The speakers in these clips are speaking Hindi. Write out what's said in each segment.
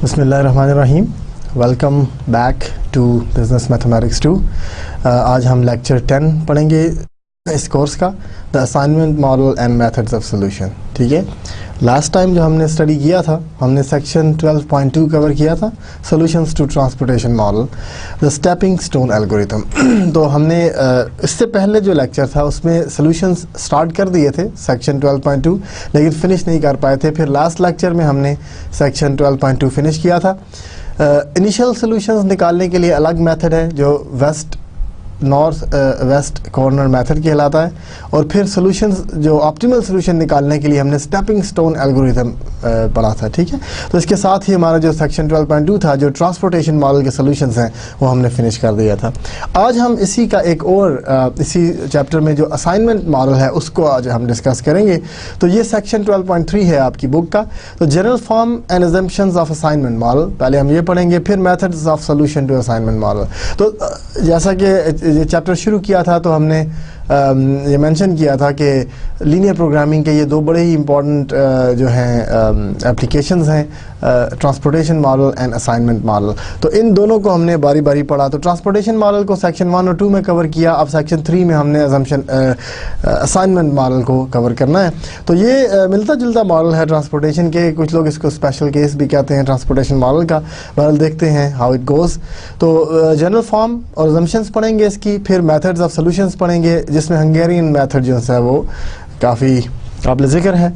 बिस्मिल्लाहिर्रहमानिर्रहीम। Welcome back to business mathematics 2। आज हम लेक्चर 10 पढ़ेंगे इस कोर्स का, the assignment model and methods of solution. ठीक है, लास्ट टाइम जो हमने स्टडी किया था, हमने सेक्शन 12.2 कवर किया था, solutions to transportation model, the stepping stone algorithm. तो हमने इससे पहले जो लेक्चर था उसमें सॉल्यूशंस स्टार्ट कर दिए थे सेक्शन 12.2, लेकिन फिनिश नहीं कर पाए थे। फिर लास्ट लेक्चर में हमने सेक्शन 12.2 फिनिश किया था। इनिशियल सॉल्यूशंस निकालने के लिए अलग मेथड है जो नॉर्थ वेस्ट कॉर्नर मेथड कहलाता है, और फिर सॉल्यूशंस जो ऑप्टिमल सॉल्यूशन निकालने के लिए हमने स्टेपिंग स्टोन एल्गोरिथम पढ़ा था। ठीक है, तो इसके साथ ही हमारा जो सेक्शन 12.2 था, जो ट्रांसपोर्टेशन मॉडल के सॉल्यूशंस हैं, वो हमने फिनिश कर दिया था। आज हम इसी का एक और इसी चैप्टर में जो असाइनमेंट मॉडल है उसको आज हम डिस्कस करेंगे। तो ये सेक्शन 12.3 है आपकी बुक का। तो general form and assumptions of assignment model पहले हम ये पढ़ेंगे, फिर methods of solution to assignment model. तो जैसा कि ये चैप्टर शुरू किया था तो हमने ये मेंशन किया था कि लीनियर प्रोग्रामिंग के ये दो बड़े ही इंपॉर्टेंट जो हैं एप्लीकेशंस हैं, transportation model and assignment model. तो इन दोनों को हमने बारी बारी पढ़ा। तो ट्रांसपोर्टेशन मॉडल को सेक्शन 1 और 2 में कवर किया, अब सेक्शन 3 में हमने असाइनमेंट मॉडल को कवर करना है। तो ये मिलता जुलता मॉडल है ट्रांसपोर्टेशन के, कुछ लोग इसको स्पेशल केस भी कहते हैं ट्रांसपोर्टेशन मॉडल का। मॉडल देखते हैं हाउ इट गोज़। तो जनरल फॉर्म और अजम्पशंस पढ़ेंगे इसकी, फिर मेथड्स ऑफ सॉल्यूशंस पढ़ेंगे, जिसमें हंगेरियन मेथड जो है वो काफ़ी काबिल ज़िक्र है।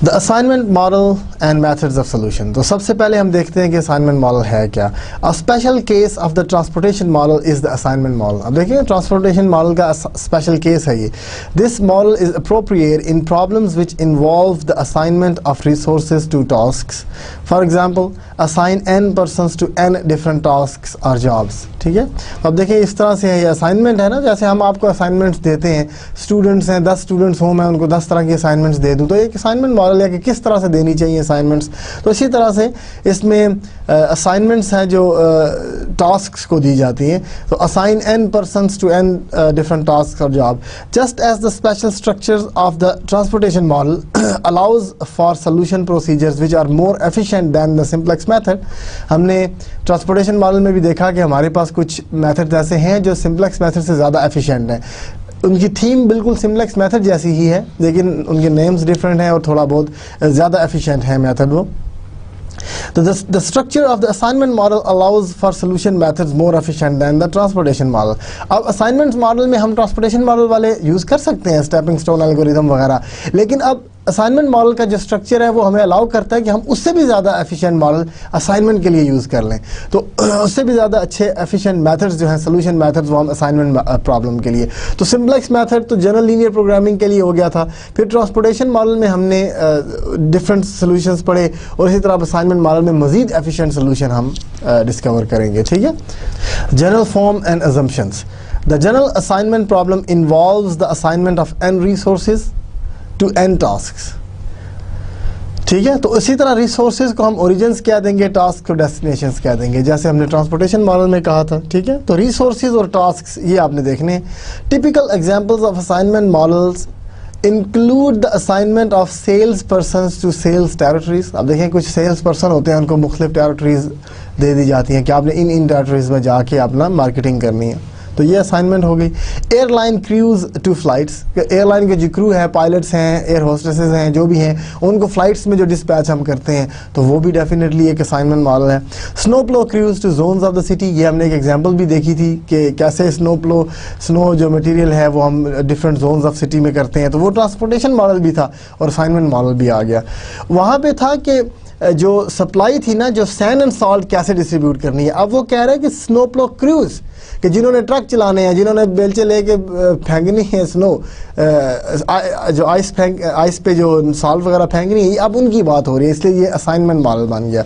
The assignment model and methods of solution. तो सबसे पहले हम देखते हैं कि असाइनमेंट मॉडल है क्या। A special case of the transportation model is the assignment model. अब देखिए, ट्रांसपोर्टेशन मॉडल का स्पेशल केस है ये। This model is appropriate in problems which involve the assignment of resources to tasks. For example, assign n persons to n different tasks और जॉब्स। ठीक है, अब देखिए इस तरह से ये असाइनमेंट है ना, जैसे हम आपको असाइनमेंट्स देते हैं, स्टूडेंट्स हैं 10 स्टूडेंट्स हों, मैं उनको 10 तरह की असाइनमेंट्स दे दूं, तो एक असाइनमेंट मॉडल है कि किस तरह से देनी चाहिए असाइनमेंट्स। तो इसी तरह से इसमें असाइनमेंट्स हैं जो टास्क्स को दी जाती हैं। तो assign n persons to n different tasks और job. Just as the special structures of the transportation model allows for solution procedures which are more efficient than the simplex method. हमने ट्रांसपोर्टेशन मॉडल में भी देखा कि हमारे पास कुछ मेथड ऐसे हैं जो सिंप्लेक्स मेथड से ज़्यादा एफिशिएंट हैं। उनकी थीम बिल्कुल सिंप्लेक्स मेथड जैसी ही है, लेकिन उनके नेम्स डिफरेंट हैं और थोड़ा बहुत ज़्यादा एफिशिएंट है मेथड वो। So the structure of the assignment model allows for solution methods more efficient than the transportation model. अब assignment model में हम transportation model वाले यूज़ कर सकते हैं, stepping stone algorithm वगैरह, लेकिन अब असाइनमेंट मॉडल का जो स्ट्रक्चर है वो हमें अलाउ करता है कि हम उससे भी ज़्यादा एफिशिएंट मॉडल असाइनमेंट के लिए यूज़ कर लें। तो उससे भी ज़्यादा अच्छे एफिशिएंट मेथड्स जो हैं, सोल्यूशन मेथड्स, वो हम असाइनमेंट प्रॉब्लम के लिए। तो सिंप्लेक्स मेथड तो जनरल लीनियर प्रोग्रामिंग के लिए हो गया था। फिर ट्रांसपोर्टेशन मॉडल में हमने डिफरेंट सोल्यूशंस पढ़े, और इसी तरह असाइनमेंट मॉडल में मज़ीद एफिशिएंट सोल्यूशन हम डिस्कवर करेंगे। ठीक है, general form and assumptions. The general assignment problem involves the assignment of n resources to n tasks. ठीक है, तो इसी तरह रिसोर्सेज को हम ओरिजिन्स कह देंगे, टास्क को डेस्टिनेशंस कह देंगे, जैसे हमने ट्रांसपोर्टेशन मॉडल में कहा था। ठीक है, तो रिसोर्सेज और टास्क्स ये आपने देखने हैं। Typical examples of assignment models include the assignment of sales persons to sales territories. अब देखें, कुछ सेल्स पर्सन होते हैं, उनको मुख्तलिफ टेरिटरीज दे दी जाती हैं कि आपने इन टेरिटरीज में जाके अपना मार्केटिंग करनी है, तो ये असाइनमेंट हो गई। Airline crews to flights. Airline के जो क्रू है, पायलट्स हैं, एयर होस्टेसेस हैं, जो भी हैं, उनको फ्लाइट्स में जो डिस्पैच हम करते हैं, तो वो भी डेफिनेटली एक असाइनमेंट मॉडल है। Snow plough crews to zones of the city. ये हमने एक एग्जांपल भी देखी थी कि कैसे स्नो जो मटेरियल है वो हम डिफरेंट जोन्स ऑफ सिटी में करते हैं, तो वो ट्रांसपोर्टेशन मॉडल भी था और असाइनमेंट मॉडल भी आ गया। वहाँ पे था कि जो सप्लाई थी ना, जो सैंड एंड सॉल्ट कैसे डिस्ट्रीब्यूट करनी है। अब वो कह रहे हैं कि स्नो प्लो क्रूज, कि जिन्होंने ट्रक चलाने हैं, जिन्होंने बेलचे लेके फेंकनी है स्नो, जो आइस पे जो सॉल्ट वगैरह फेंकनी है, अब उनकी बात हो रही है, इसलिए ये असाइनमेंट मॉडल बन गया।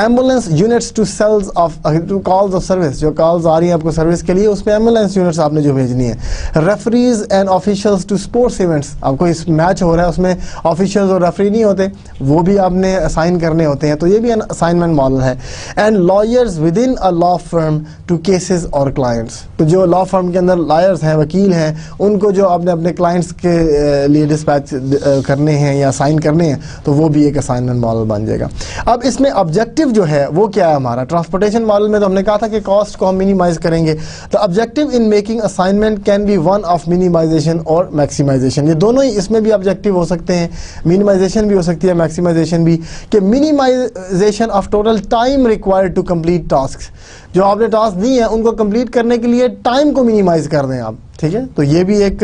Ambulance units to cells of to calls of service. जो कॉल्स आ रही हैं आपको सर्विस के लिए, उसमें एम्बुलेंस यूनिट्स आपने जो भेजनी है। Referees and officials to sports events. आपको इस मैच हो रहा है, उसमें ऑफिशियल्स और रेफरी नहीं होते, वो भी आपने असाइन करने होते हैं, तो ये भी असाइनमेंट मॉडल है। And lawyers within a law firm to cases और क्लाइंट्स, तो जो लॉ फर्म के अंदर लॉयर्स हैं, वकील हैं, उनको जो आपने अपने क्लाइंट्स के लिए डिस्पैच करने हैं या साइन करने हैं, तो वो भी एक असाइनमेंट मॉडल बन जाएगा। अब इसमें ऑब्जेक्टिव जो है वो क्या है हमारा, ट्रांसपोर्टेशन मॉडल में तो हमने कहा था कि कॉस्ट को हम मिनिमाइज करेंगे। The objective in making assignment can be one of minimization और मैक्सिमाइजेशन, ये दोनों ही इसमें भी ऑब्जेक्टिव हो सकते हैं, मिनिमाइजेशन भी हो सकती है, मैक्सिमाइजेशन भी, कि minimization of total time required to complete task, जो आपने टास्क दी है उनको कंप्लीट करने के लिए टाइम को मिनिमाइज कर दें आप, ठीक है, तो ये भी एक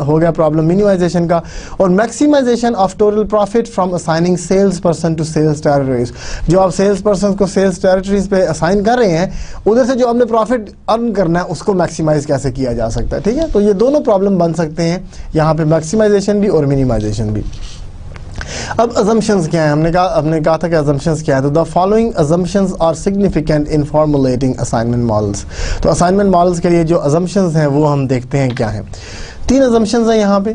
हो गया प्रॉब्लम मिनिमाइजेशन का। और maximization of total profit from assigning sales person to sales territories, जो आप सेल्स पर्सन को सेल्स टेरिटरीज पे असाइन कर रहे हैं, उधर से जो आपने प्रॉफिट अर्न करना है उसको मैक्सिमाइज कैसे किया जा सकता है, ठीक है, तो ये दोनों प्रॉब्लम बन सकते हैं यहाँ पे, मैक्सिमाइजेशन भी और मिनिमाइजेशन भी। अब अजम्पशंस क्या है, हमने कहा था कि अजम्पशंस क्या है, तो the following assumptions are significant in formulating assignment models. तो असाइनमेंट मॉडल्स के लिए जो अजम्पशंस हैं वो हम देखते हैं क्या है। 3 अजम्पशंस हैं यहाँ पे।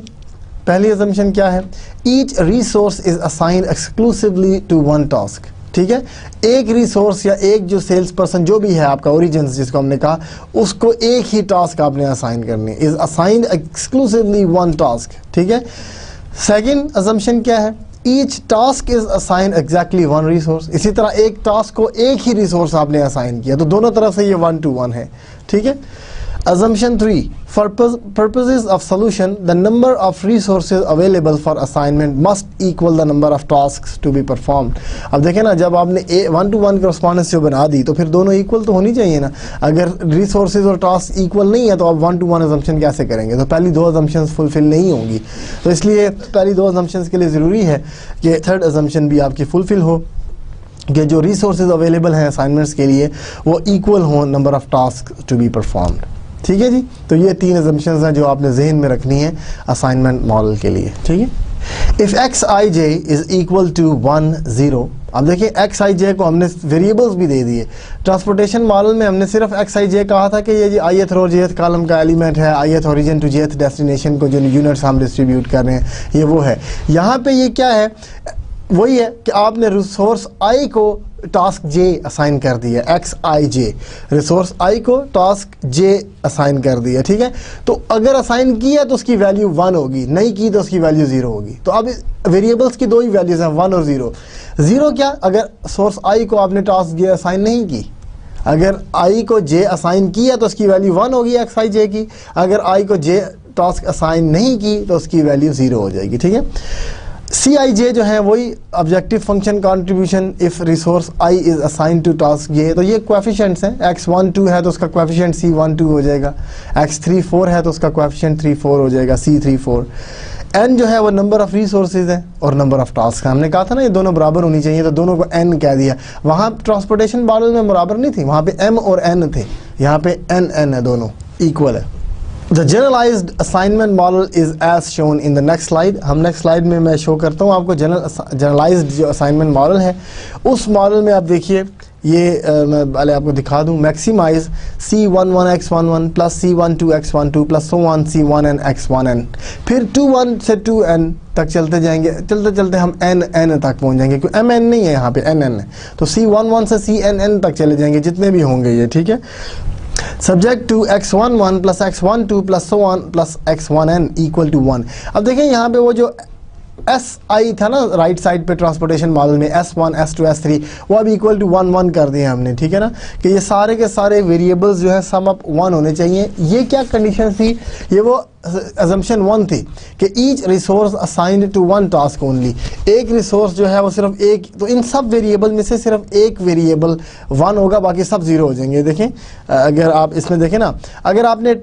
पहली अजम्पशन क्या है, each resource is assigned exclusively to one task, ठीक है, एक रिसोर्स या एक जो सेल्स पर्सन जो भी है आपका ओरिजिन जिसको हमने कहा, उसको एक ही टास्क आपने असाइन करनी है, is assigned exclusively one task, ठीक है। सेकेंड अजम्पशन क्या है, each task is assign exactly one resource, इसी तरह एक टास्क को एक ही रिसोर्स आपने असाइन किया, तो दोनों तरफ से ये 1 to 1 है, ठीक है। Assumption 3, for purposes of solution, the number of resources available for assignment must equal the number of tasks to be performed। अब देखें ना, जब आपने 1 to 1 correspondence जो बना दी तो फिर दोनों इक्वल तो होनी चाहिए ना, अगर रिसोर्सेज और टास्क इक्वल नहीं है तो आप 1 to 1 assumption कैसे करेंगे, तो पहली 2 assumptions फुलफिल नहीं होंगी, तो इसलिए पहली 2 assumptions के लिए ज़रूरी है कि थर्ड assumption भी आपकी फुलफिल हो, कि जो रिसोर्सेज अवेलेबल हैं असाइनमेंट्स के लिए वो इक्वल हो number of task to be performed, ठीक है जी। तो ये 3 assumptions हैं जो आपने जहन में रखनी है असाइनमेंट मॉडल के लिए, ठीक है। If X I J is equal to 1 0, अब देखिए एक्स आई जे को हमने वेरिएबल्स भी दे दिए। ट्रांसपोर्टेशन मॉडल में हमने सिर्फ एक्स आई जे कहा था कि ये ith रो jth कॉलम का एलिमेंट है, ith origin to jth destination को जो यूनिट्स हम डिस्ट्रीब्यूट कर रहे हैं ये वो है। यहाँ पे ये क्या है, वही है कि आपने रिसोर्स आई को टास्क जे असाइन कर दिया, एक्स आई जे, रिसोर्स आई को टास्क जे असाइन कर दिया, ठीक है। तो अगर असाइन किया तो उसकी वैल्यू 1 होगी, नहीं की तो उसकी वैल्यू 0 होगी। तो अब वेरिएबल्स की 2 ही वैल्यूज हैं, 1 और 0। 0 क्या, अगर सोर्स आई को आपने टास्क जे असाइन नहीं की, अगर आई को जे असाइन किया तो उसकी वैल्यू 1 होगी एक्स आई जे की, अगर आई को जे टास्क असाइन नहीं की तो उसकी वैल्यू 0 हो जाएगी, ठीक है। सी आई जे जो है वही objective function contribution if resource I is assign to task J, तो ये कोएफिशिएंट्स हैं, x1 2 है तो उसका कोएफिशिएंट c1 2 हो जाएगा, x3 4 है तो उसका कोएफिशिएंट 3 4 हो जाएगा, c3 4। n जो है वो नंबर ऑफ रिसोर्सेज है और नंबर ऑफ टास्क है, हमने कहा था ना ये दोनों बराबर होनी चाहिए, तो दोनों को n कह दिया। वहाँ ट्रांसपोर्टेशन मॉडल में बराबर नहीं थी, वहाँ पे m और n थे, यहाँ पे n है, दोनों इक्वल है। The generalized assignment model is as shown in the next slide। हम नेक्स्ट स्लाइड में मैं शो करता हूँ आपको जनरलाइज्ड जो असाइनमेंट मॉडल है। उस मॉडल में आप देखिए ये मैं पहले आपको दिखा दूँ, maximize C11 x11 plus C12 x12 plus so on C1n x1n, फिर 2 1 से 2n तक चलते जाएंगे, चलते चलते हम n तक पहुँच जाएंगे, क्योंकि mn नहीं है यहाँ पे nn है, तो C11 से Cnn तक चले जाएंगे जितने भी होंगे ये, ठीक है। Subject to x11 plus x12 plus so on plus x1n equal to 1। अब देखिए यहाँ पे वो जो एस आई था ना राइट साइड पे ट्रांसपोर्टेशन मॉडल में, S1 S2 S3, वो अब इक्वल टू 1 1 कर दिए हमने, ठीक है ना, कि ये सारे के सारे वेरिएबल्स जो है सम अप 1 होने चाहिए। ये क्या कंडीशन थी, ये वो assumption 1 थी कि each resource assigned to 1 task only, एक रिसोर्स जो है वो सिर्फ एक, तो इन सब वेरिएबल में से सिर्फ एक वेरिएबल 1 होगा, बाकी सब 0 हो जाएंगे। देखें अगर आप इसमें देखें ना, अगर आपने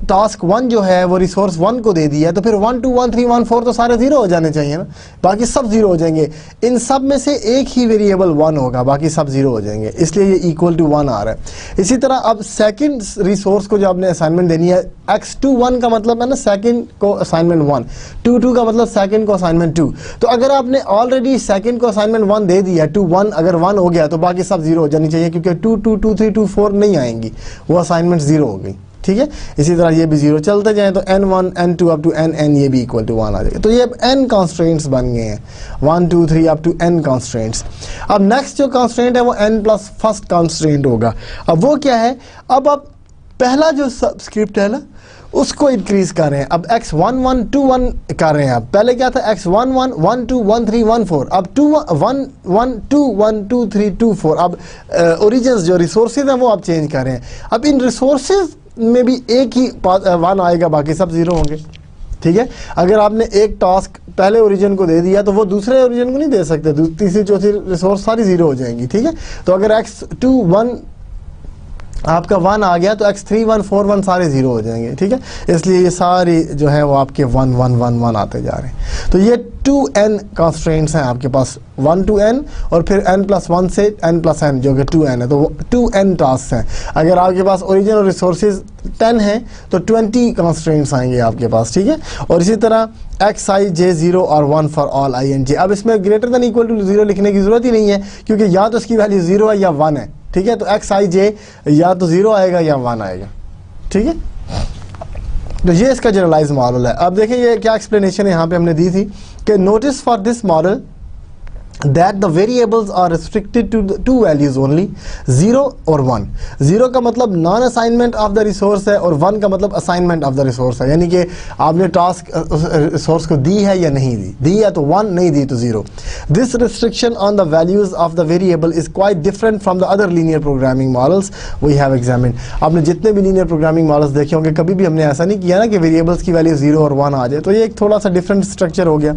टास्क 1 जो है वो रिसोर्स 1 को दे दिया है तो फिर 1 2 1 3 1 4 तो सारे 0 हो जाने चाहिए ना, बाकी सब 0 हो जाएंगे। इन सब में से एक ही वेरिएबल 1 होगा, बाकी सब 0 हो जाएंगे, इसलिए ये इक्वल टू 1 आ रहा है। इसी तरह अब सेकंड रिसोर्स को जो आपने असाइनमेंट देनी है, x21 का मतलब है ना सेकंड को असाइनमेंट 1, 2 का मतलब सेकंड को असाइनमेंट 2। तो अगर आपने ऑलरेडी सेकंड को असाइनमेंट 1 दे दिया, 2 1 अगर 1 हो गया तो बाकी सब 0 हो जानी चाहिए, क्योंकि 2 2 2 3 2 4 नहीं आएंगी, वो असाइनमेंट 0 हो गई, ठीक है। इसी तरह ये भी 0 चलते जाएं तो n1 n2 up to nn ये भी इक्वल टू 1 आ जाएगा। तो ये अब n कॉन्स्ट्रेंट्स बन गए हैं, 1 2 3 अप टू n कॉन्स्ट्रेंट्स। अब नेक्स्ट जो कॉन्स्ट्रेंट है वो n प्लस फर्स्ट कॉन्स्ट्रेंट होगा। अब वो क्या है, अब आप पहला जो सबस्क्रिप्ट है ना उसको इंक्रीज कर रहे हैं। अब x1121 कर रहे हैं। अब पहले क्या था x11 12 13 14, अब 21 2 1 2 3 2 4। अब ओरिजिन्स जो रिसोर्सेज हैं वो आप चेंज कर रहे हैं। अब इन रिसोर्सेज में भी एक ही 1 आएगा, बाकी सब 0 होंगे। ठीक है, अगर आपने एक टास्क पहले ओरिजिन को दे दिया तो वो दूसरे ओरिजिन को नहीं दे सकते, तीसरी चौथी रिसोर्स सारी 0 हो जाएंगी। ठीक है, तो अगर x21 आपका 1 आ गया तो x31 41 सारे 0 हो जाएंगे। ठीक है, इसलिए ये सारी जो है वो आपके 1 1 1 1 आते जा रहे हैं। तो ये 2n कंस्ट्रेंट्स हैं आपके पास, 1 to n और फिर n+1 से n+n जो कि 2n है, तो 2n टास्क हैं। अगर आपके पास ओरिजिन और रिसोर्सेज 10 हैं तो 20 कंस्ट्रेंट्स आएंगे आपके पास। ठीक है, और इसी तरह xij 0 और 1 फॉर ऑल ing। अब इसमें ग्रेटर देन इक्वल टू 0 लिखने की जरूरत ही नहीं है, क्योंकि या तो इसकी वैल्यू 0 है या 1 है। ठीक है, तो xij या तो 0 आएगा या 1 आएगा। ठीक है, तो ये इसका जनरलाइज मॉडल है। अब देखिए ये क्या एक्सप्लेनेशन यहाँ पे हमने दी थी कि notice for this model that the variables are restricted to the 2 values only, 0 और 1। 0 का मतलब non assignment of the resource है और 1 का मतलब असाइनमेंट ऑफ द रिसोर्स है, यानी कि आपने टास्क रिसोर्स को दी है या नहीं दी है तो 1, नहीं दी तो 0। This restriction on the values of the variable is quite different from the other linear programming models we have examined. आपने जितने भी लीनियर प्रोग्रामिंग मॉडल्स देखे होंगे, कभी भी हमने ऐसा नहीं किया ना कि वेरिएबल्स की वैल्यू 0 और 1 आ जाए, तो ये एक थोड़ा सा डिफरेंट स्ट्रक्चर हो गया।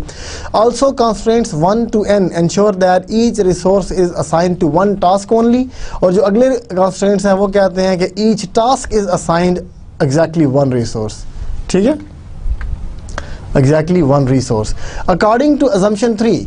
Also constraints 1 to n ensure that each resource is assigned to one task only। और जो अगले constraints हैं वो कहते हैं कि each task is assigned exactly one resource। ठीक है, exactly one resource। According to assumption 3,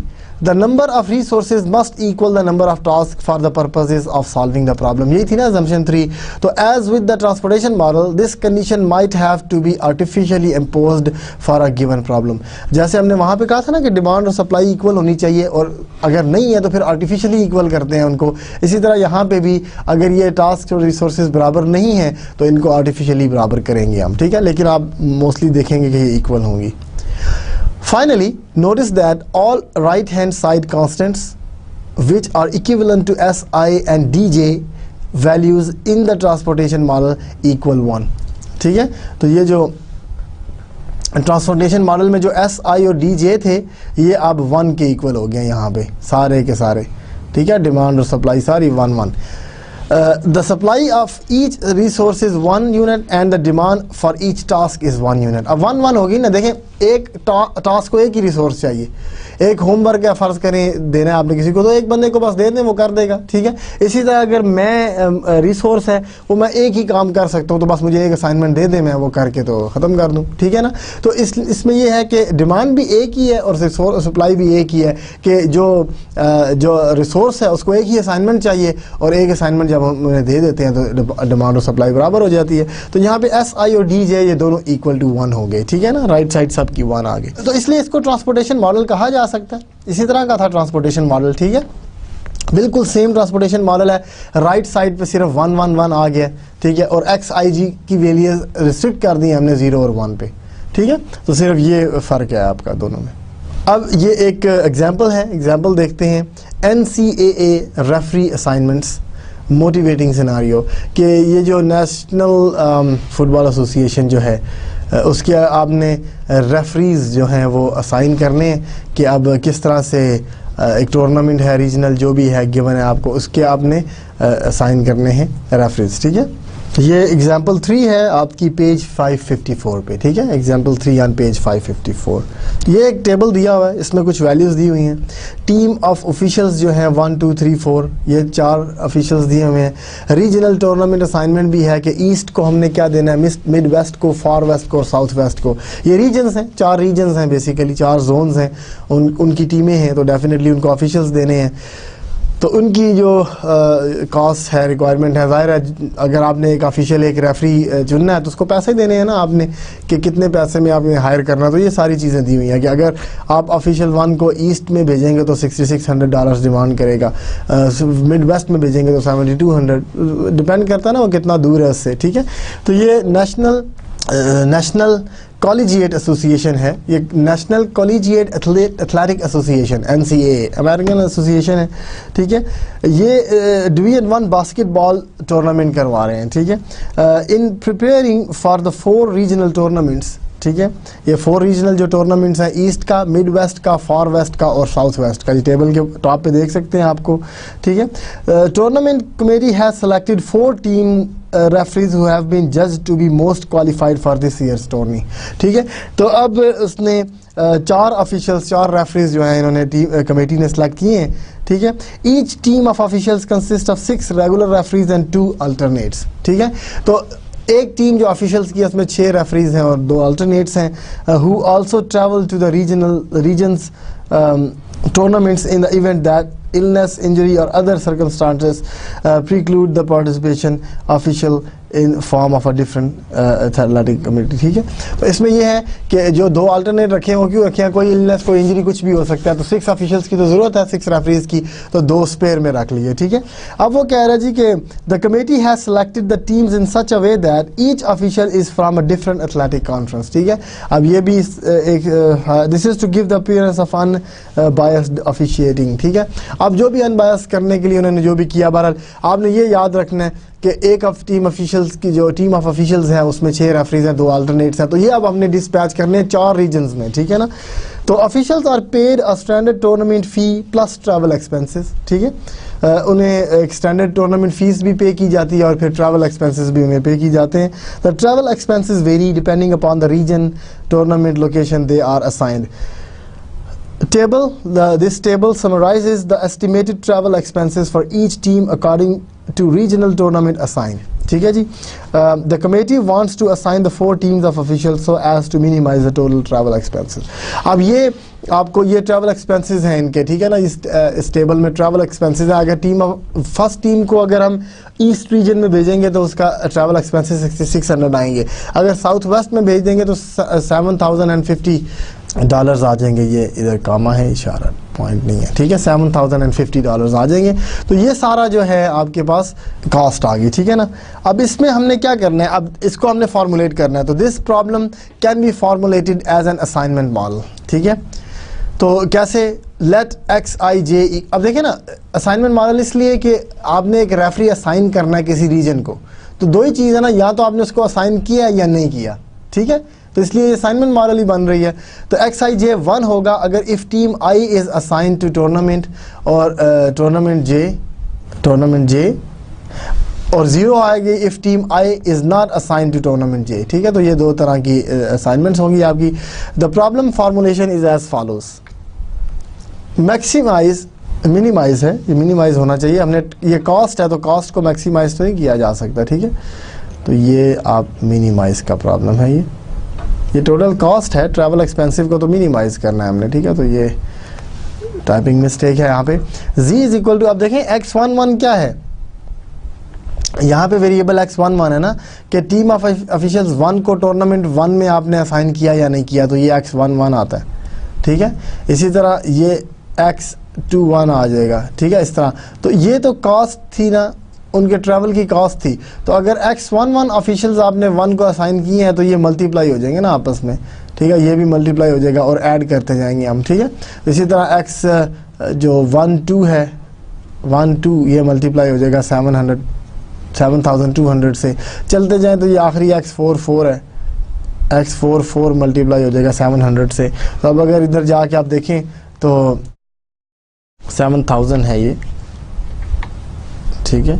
the number of resources must equal the number of tasks for the purposes of solving the problem। यही थी ना assumption 3। तो as with the transportation model, this condition might have to be artificially imposed for a given problem। जैसे हमने वहाँ पे कहा था ना कि डिमांड और सप्लाई इक्वल होनी चाहिए, और अगर नहीं है तो फिर आर्टिफिशियली इक्वल करते हैं उनको। इसी तरह यहाँ पे भी अगर ये टास्क और रिसोर्सेज बराबर नहीं है तो इनको आर्टिफिशियली बराबर करेंगे हम। ठीक है, लेकिन आप मोस्टली देखेंगे कि ये इक्वल होंगी। Finally, notice that all right-hand side constants which are equivalent to Si and Dj values in the transportation model equal 1। ठीक है, तो ये जो ट्रांसपोर्टेशन मॉडल में जो Si और Dj थे ये अब 1 के इक्वल हो गए यहाँ पे सारे के सारे। ठीक है, डिमांड और सप्लाई सारी 1 1। The supply of each resource is 1 unit and the demand for each task is 1 unit। अब 1 1 होगी ना, देखें एक टास्क को एक ही रिसोर्स चाहिए। एक होमवर्क या फ़र्ज़ करें देना है आपने किसी को, तो एक बंदे को बस दे दें वो कर देगा। ठीक है, इसी तरह अगर मैं रिसोर्स है वो मैं एक ही काम कर सकता हूँ, तो बस मुझे एक असाइनमेंट दे दें, मैं वो करके तो ख़त्म कर दूँ। ठीक है ना, तो इसमें ये है कि डिमांड भी एक ही है और सप्लाई भी एक ही है कि जो रिसोर्स है उसको एक ही असाइनमेंट चाहिए, और एक असाइनमेंट जब हम उन्हें दे देते हैं तो डिमांड और सप्लाई बराबर हो जाती है। तो यहाँ पे Si और Dj ये दोनों इक्वल टू 1 हो गए। ठीक है ना, राइट साइड सब की 1 आ गई, तो इसलिए इसको ट्रांसपोर्टेशन मॉडल कहा जा सकता है। इसी तरह का था ट्रांसपोर्टेशन मॉडल। ठीक है, बिल्कुल सेम ट्रांसपोर्टेशन मॉडल है, राइट साइड पे सिर्फ 1 1 1 आ गया। ठीक है, और xig की वैल्यू रिस्ट्रिक्ट कर दी हमने 0 और 1 पे। ठीक है, तो सिर्फ ये फ़र्क है आपका दोनों में। अब ये एक एग्जाम्पल है, एग्जाम्पल देखते हैं। NCAA referee assignments motivating scenario कि ये जो नेशनल फुटबॉल एसोसिएशन जो है उसके आपने रेफरीज जो हैं वो असाइन करने हैं कि अब किस तरह से एक टूर्नामेंट है रीजनल जो भी है गिवन है आपको, उसके आपने असाइन करने हैं रेफरीज। ठीक है, ये एग्जाम्पल 3 है आपकी पेज 554 पे। ठीक है, एग्जाम्पल 3 ऑन पेज 554। ये एक टेबल दिया हुआ है, इसमें कुछ वैल्यूज़ दी हुई हैं। टीम ऑफ ऑफिशियल्स जो हैं 1 2 3 4, ये 4 ऑफिशियल्स दिए हुए हैं। रीजनल टूर्नामेंट असाइनमेंट भी है कि ईस्ट को हमने क्या देना है, मिड वेस्ट को, फार वेस्ट को और साउथ वेस्ट को। ये रीजन्स हैं, 4 रीजन्स हैं बेसिकली, 4 जोन्स हैं, उनकी टीमें हैं, तो डेफिनेटली उनको ऑफिशियल्स देने हैं। तो उनकी जो कॉस्ट है, रिक्वायरमेंट है, ज़ाहिर है अगर आपने एक ऑफिशियल एक रेफरी चुनना है तो उसको पैसे देने हैं ना आपने, कि कितने पैसे में आपने हायर करना। तो ये सारी चीज़ें दी हुई हैं कि अगर आप ऑफिशियल 1 को ईस्ट में भेजेंगे तो $6600 डिमांड करेगा, मिड वेस्ट में भेजेंगे तो 7200, डिपेंड करता है ना वो कितना दूर है उससे। ठीक है, तो ये नेशनल कॉलेजिएट एसोसिएशन है, ये national collegiate athletic association NCAA American association है, ठीक है। ये डिवीजन 1 बास्केटबॉल टूर्नामेंट करवा रहे हैं, ठीक है। In preparing for the 4 regional tournaments, ठीक है। ये 4 रीजनल जो टूर्नामेंट्स हैं, ईस्ट का, मिड वेस्ट का, फार वेस्ट का और साउथ वेस्ट का, ये टेबल के टॉप पे देख सकते हैं आपको, ठीक है। Tournament committee has selected 4 team referees who have been judged to be most qualified for this year's tourney, ठीक है। तो अब उसने 4 ऑफिशियल्स, 4 रेफरीज जो हैं इन्होंने कमेटी ने सेलेक्ट किए हैं, ठीक है। Each team of officials consist of 6 regular referees and 2 alternates, ठीक है। तो एक टीम जो ऑफिशियल्स की उसमें 6 रेफरीज हैं और 2 अल्टरनेट्स हैं, who also travel to the regions tournaments in the event that illness, injury or other circumstances preclude the participation official in form of a different athletic committee, ठीक है। तो इसमें यह है कि जो 2 अल्टरनेट रखे हैं वो क्यों रखे हैं, कोई इलनेस, कोई इंजरी, कुछ भी हो सकता है, तो 6 ऑफिशियल्स की तो ज़रूरत है, 6 रेफरीज की, तो 2 स्पेयर में रख लिए, ठीक है। अब वो कह रहा है जी कि the committee has selected the teams in such a way that each official is from a different athletic conference, ठीक है। अब ये भी एक this is to give the appearance of unbiased officiating, ठीक है। अब जो भी अनबायस करने के लिए उन्होंने जो भी किया, बहरहाल आपने ये याद रखना है कि एक टीम ऑफिशियल्स की जो टीम ऑफ ऑफिशियल्स है उसमें 6 रेफरीज हैं, 2 अल्टरनेट्स हैं, तो ये अब हमने डिस्पैच करने हैं 4 रीजन्स में, ठीक है ना। तो officials are paid a standard tournament fee plus travel expenses, ठीक है। उन्हें एक स्टैंडर्ड टूर्नामेंट फ़ीस भी पे की जाती है और फिर ट्रैवल एक्सपेंसेस भी उन्हें पे की जाते हैं। The travel expenses vary depending upon the region, tournament location they are assigned. This table summarizes the estimated travel expenses for each team according to regional tournament assigned, ठीक है जी। The committee wants to assign the 4 teams of officials so as to minimize the total travel expenses। अब ये आपको ये ट्रैवल एक्सपेंसेस हैं इनके, ठीक है ना। इस टेबल में ट्रैवल एक्सपेंसेस है। अगर फर्स्ट टीम को अगर हम ईस्ट रीजन में भेजेंगे तो उसका ट्रैवल एक्सपेंसेस 600 आएंगे। अगर साउथ वेस्ट में भेज देंगे तो $7,050 आ जाएंगे। ये इधर कामा है, इशारा पॉइंट नहीं है, ठीक है। $7,050 आ जाएंगे। तो ये सारा जो है आपके पास कॉस्ट आ गई, ठीक है ना। अब इसमें हमने क्या करना है, अब इसको हमने फॉर्मुलेट करना है। तो this problem can be formulated as an assignment model, ठीक है। तो कैसे, लेट XIJ, अब देखिए ना, असाइनमेंट मॉडल इसलिए कि आपने एक रेफरी असाइन करना है किसी रीजन को, तो 2 ही चीज़ है ना, या तो आपने उसको असाइन किया या नहीं किया, ठीक है। तो इसलिए असाइनमेंट मॉडल ही बन रही है। तो XIJ 1 होगा अगर if team I is assign to tournament, और टूर्नामेंट J, और 0 आएगी if team I is not assign to tournament J, ठीक है। तो ये 2 तरह की असाइनमेंट्स होंगी आपकी। The problem formulation is as follows. Maximize, minimize है, ये मिनिमाइज होना चाहिए। हमने ये कॉस्ट है तो कॉस्ट को मैक्सिमाइज तो नहीं किया जा सकता, ठीक है। तो ये आप मिनिमाइज का प्रॉब्लम है, ये टोटल कॉस्ट है, ट्रैवल एक्सपेंसिव को तो मिनिमाइज करना है हमने, ठीक है। तो ये टाइपिंग मिस्टेक है यहाँ पे। Z इज इक्वल टू, अब देखें X11 क्या है, यहाँ पे वेरिएबल X11 है ना, कि टीम ऑफ ऑफिशियल्स 1 को टूर्नामेंट 1 में आपने असाइन किया या नहीं किया, तो ये X11 आता है, ठीक है। इसी तरह ये X21 आ जाएगा, ठीक है, इस तरह। तो ये तो कॉस्ट थी ना, उनके ट्रैवल की कॉस्ट थी। तो अगर X11 ऑफिशियल्स आपने 1 को असाइन किए हैं तो ये मल्टीप्लाई हो जाएंगे ना आपस में, ठीक है। ये भी मल्टीप्लाई हो जाएगा और ऐड करते जाएंगे हम, ठीक है। इसी तरह X जो 1-2 है, 1-2 ये मल्टीप्लाई हो जाएगा 7,200 से। चलते जाएं तो ये आखिरी X44 है, X44 मल्टीप्लाई हो जाएगा 700 से। तो अब अगर इधर जाके आप देखें तो 7,000 है ये, ठीक है,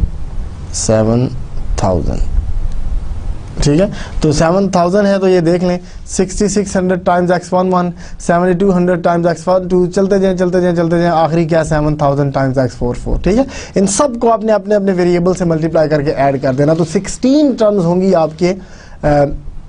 7,000, ठीक है। तो 7,000 है तो ये देख लें 6600 टाइम्स X11, 7200 टाइम्स X12, चलते जाएं आखिरी क्या 7,000 टाइम्स X44, ठीक है। इन सब को आपने अपने अपने वेरिएबल से मल्टीप्लाई करके ऐड कर देना। तो 16 टर्म्स होंगी आपके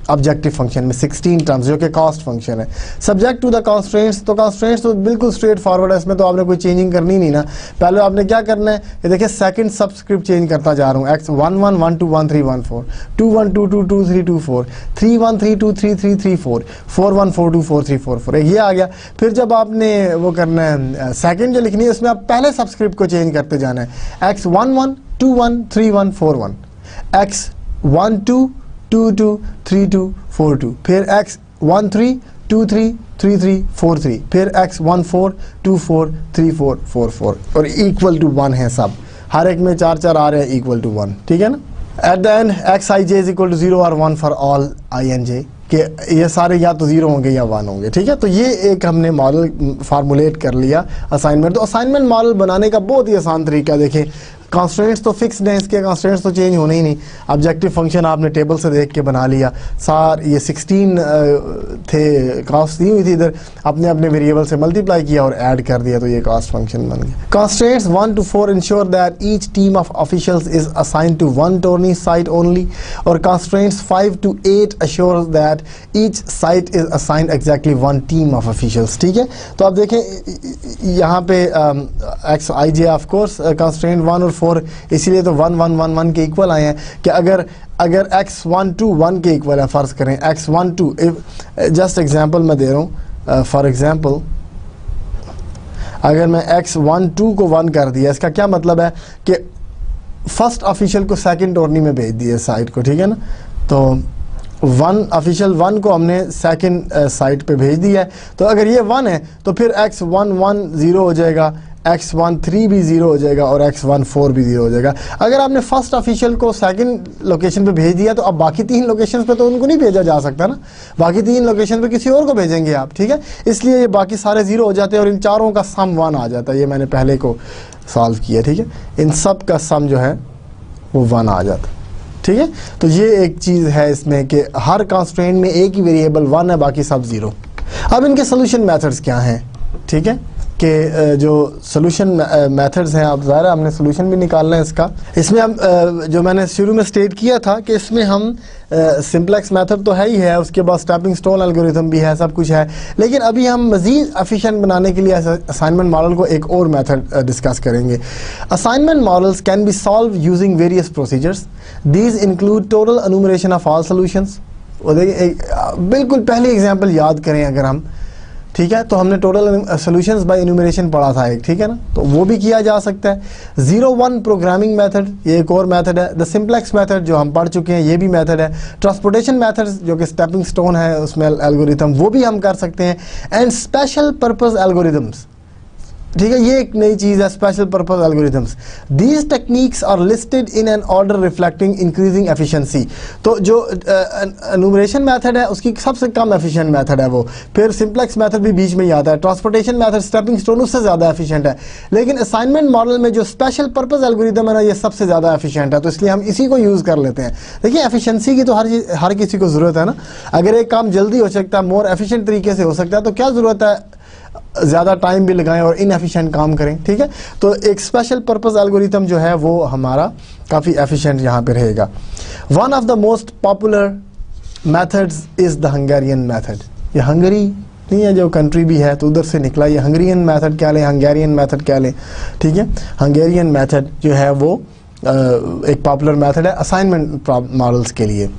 ऑब्जेक्टिव फंक्शन में, 16 टर्म्स जो कि कॉस्ट फंक्शन है। सब्जेक्ट टू द कॉन्स्ट्रेंट्स, तो कॉन्स्ट्रेंट्स तो बिल्कुल स्ट्रेट फॉरवर्ड है, इसमें तो आपने कोई चेंजिंग करनी नहीं ना। पहले आपने क्या करना है, ये देखिए सेकंड सबस्क्रिप्ट चेंज करता जा रहा हूँ। X11 1 2 1 3 1 4, 2 1 2 2 2 3 2 4, 3 1 3 2 3 3 3 4, 4 1 4 2 4 3 4 4, ये आ गया। फिर जब आपने वो करना है सेकंड जो लिखनी है, उसमें आप पहले सबस्क्रिप्ट को चेंज करते जाना है। X11 2 1 3 1 4 1, X12 2 2 3 2 4 2, फिर 13 23 33 43, फिर x 14 24 34 44 और इक्वल टू 1 है सब, हर एक में 4 4 आ रहे हैं इक्वल टू 1, ठीक है ना। At the end X I J is equal to 0 और 1 for all I and J, कि ये सारे या तो 0 होंगे या 1 होंगे, ठीक है। तो ये एक हमने मॉडल फार्मूलेट कर लिया असाइनमेंट। तो असाइनमेंट मॉडल बनाने का बहुत ही आसान तरीका देखें, कॉन्स्टेंट्स तो फिक्स्ड हैं, इसके कॉन्स्टेंट्स तो चेंज होने ही नहीं। ऑब्जेक्टिव फंक्शन आपने टेबल से देख के बना लिया, सार ये 16 थे, कॉस्ट दी हुई थी इधर, आपने अपने वेरिएबल से मल्टीप्लाई किया और ऐड कर दिया, तो ये कॉस्ट फंक्शन बन गया। Constants 1 to 4 ensure that each team of officials is assigned to 1 tourney site only, और constants 5 to 8 assure that each site is assigned exactly 1 team of officials, ठीक है। तो आप देखें यहाँ पे X I J of course constant 1 और 4, इसीलिए तो 1 1 1 1 के इक्वल आए हैं कि अगर x1 2 1 के इक्वल है, फर्ज करें x1 2, जस्ट एग्जांपल मैं दे रहा हूँ, फॉर एग्जांपल अगर मैं x1 2 को 1 कर दिया, इसका क्या मतलब है कि फर्स्ट ऑफिशियल को सेकंड टोर्नी में भेज दिया साइट को, ठीक है ना। तो 1 ऑफिशियल 1 को हमने सेकंड साइट पे भेज दिया है, तो अगर ये 1 है तो फिर x1 1 0 हो जाएगा, x1 3 भी 0 हो जाएगा और x1 4 भी 0 हो जाएगा। अगर आपने फर्स्ट ऑफिशियल को सेकंड लोकेशन पे भेज दिया तो अब बाकी 3 लोकेशन पे तो उनको नहीं भेजा जा सकता ना, बाकी 3 लोकेशन पे किसी और को भेजेंगे आप, ठीक है। इसलिए ये बाकी सारे 0 हो जाते हैं और इन चारों का सम 1 आ जाता है। ये मैंने पहले को सॉल्व किया, ठीक है। इन सब का सम जो है वो 1 आ जाता है, ठीक है। तो ये एक चीज़ है इसमें कि हर कॉन्स्ट्रेंट में एक ही वेरिएबल 1 है, बाकी सब 0। अब इनके सोल्यूशन मेथड्स क्या हैं, ठीक है, कि जो सोल्यूशन मेथड्स हैं, अब ज़ाहिर हमने सोल्यूशन भी निकालना है इसका। इसमें हम जो मैंने शुरू में स्टेट किया था कि इसमें हम सिंप्लेक्स मेथड तो है ही है, उसके बाद स्टेपिंग स्टोन एल्गोरिथम भी है, सब कुछ है, लेकिन अभी हम मज़ीद एफिशिएंट बनाने के लिए असाइनमेंट मॉडल को एक और मेथड डिस्कस करेंगे। Assignment models can be solve using various procedures, these include total enumeration of all solutions. और देखिए बिल्कुल पहली एग्जाम्पल याद करें अगर हम, ठीक है, तो हमने टोटल सॉल्यूशंस बाय इन्यूमरेशन पढ़ा था एक, ठीक है ना, तो वो भी किया जा सकता है। 0-1 प्रोग्रामिंग मेथड, ये एक और मेथड है। द सिंप्लेक्स मेथड जो हम पढ़ चुके हैं, ये भी मेथड है। ट्रांसपोर्टेशन मेथड्स जो कि स्टेपिंग स्टोन है उसमें एल्गोरिथम, वो भी हम कर सकते हैं। एंड स्पेशल पर्पस एल्गोरिथम्स, ठीक है, ये एक नई चीज़ है, special purpose algorithms. These techniques are listed in an order reflecting increasing efficiency. तो जो एनुमरेशन मेथड है उसकी सबसे कम एफिशिएंट मेथड है वो, फिर सिंप्लेक्स मेथड भी बीच में ही आता है, ट्रांसपोर्टेशन मेथड स्टेपिंग स्टोन उससे ज़्यादा एफिशिएंट है, लेकिन असाइनमेंट मॉडल में जो स्पेशल पर्पस एल्गोरिथम है ना, ये सबसे ज़्यादा एफिशिएंट है, तो इसलिए हम इसी को यूज़ कर लेते हैं। देखिए एफिशिएंसी की तो हर किसी को ज़रूरत है ना, अगर एक काम जल्दी हो सकता है, मोर एफिशिएंट तरीके से हो सकता है, तो क्या ज़रूरत है ज़्यादा टाइम भी लगाएं और इनएफिशिएंट काम करें, ठीक है। तो एक स्पेशल पर्पस एल्गोरिथम जो है वो हमारा काफ़ी एफिशिएंट यहाँ पे रहेगा। One of the most popular methods is the Hungarian method. ये हंगरी नहीं है जो कंट्री भी है, तो उधर से निकला, ये हंगेरियन मेथड क्या लें, हंगेरियन मेथड क्या लें, ठीक है। हंगेरियन मेथड जो है वो एक पॉपुलर मेथड है असाइनमेंट मॉडल्स के लिए।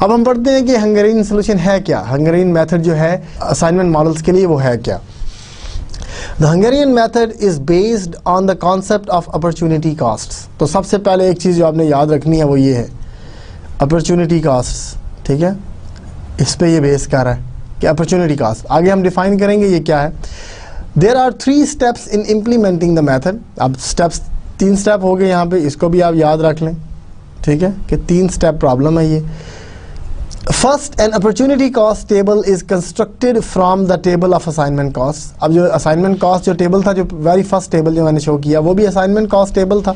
अब हम पढ़ते हैं कि हंगेरियन सोल्यूशन है क्या, हंगेरियन मेथड जो है असाइनमेंट मॉडल्स के लिए वो है क्या। The Hungarian method is based on the concept of opportunity costs। तो सबसे पहले एक चीज़ जो आपने याद रखनी है वो ये है opportunity costs, ठीक है, इस पे ये बेस कर रहा है कि opportunity cost। आगे हम डिफाइन करेंगे ये क्या है। There are 3 steps in implementing the method। अब स्टेप्स 3 स्टेप हो गए यहाँ पे, इसको भी आप याद रख लें, ठीक है, कि 3 स्टेप प्रॉब्लम है ये। First, an opportunity cost table is constructed from the table of assignment costs। अब जो assignment cost जो टेबल था, जो वेरी फर्स्ट टेबल जो मैंने शो किया, वो भी assignment cost टेबल था।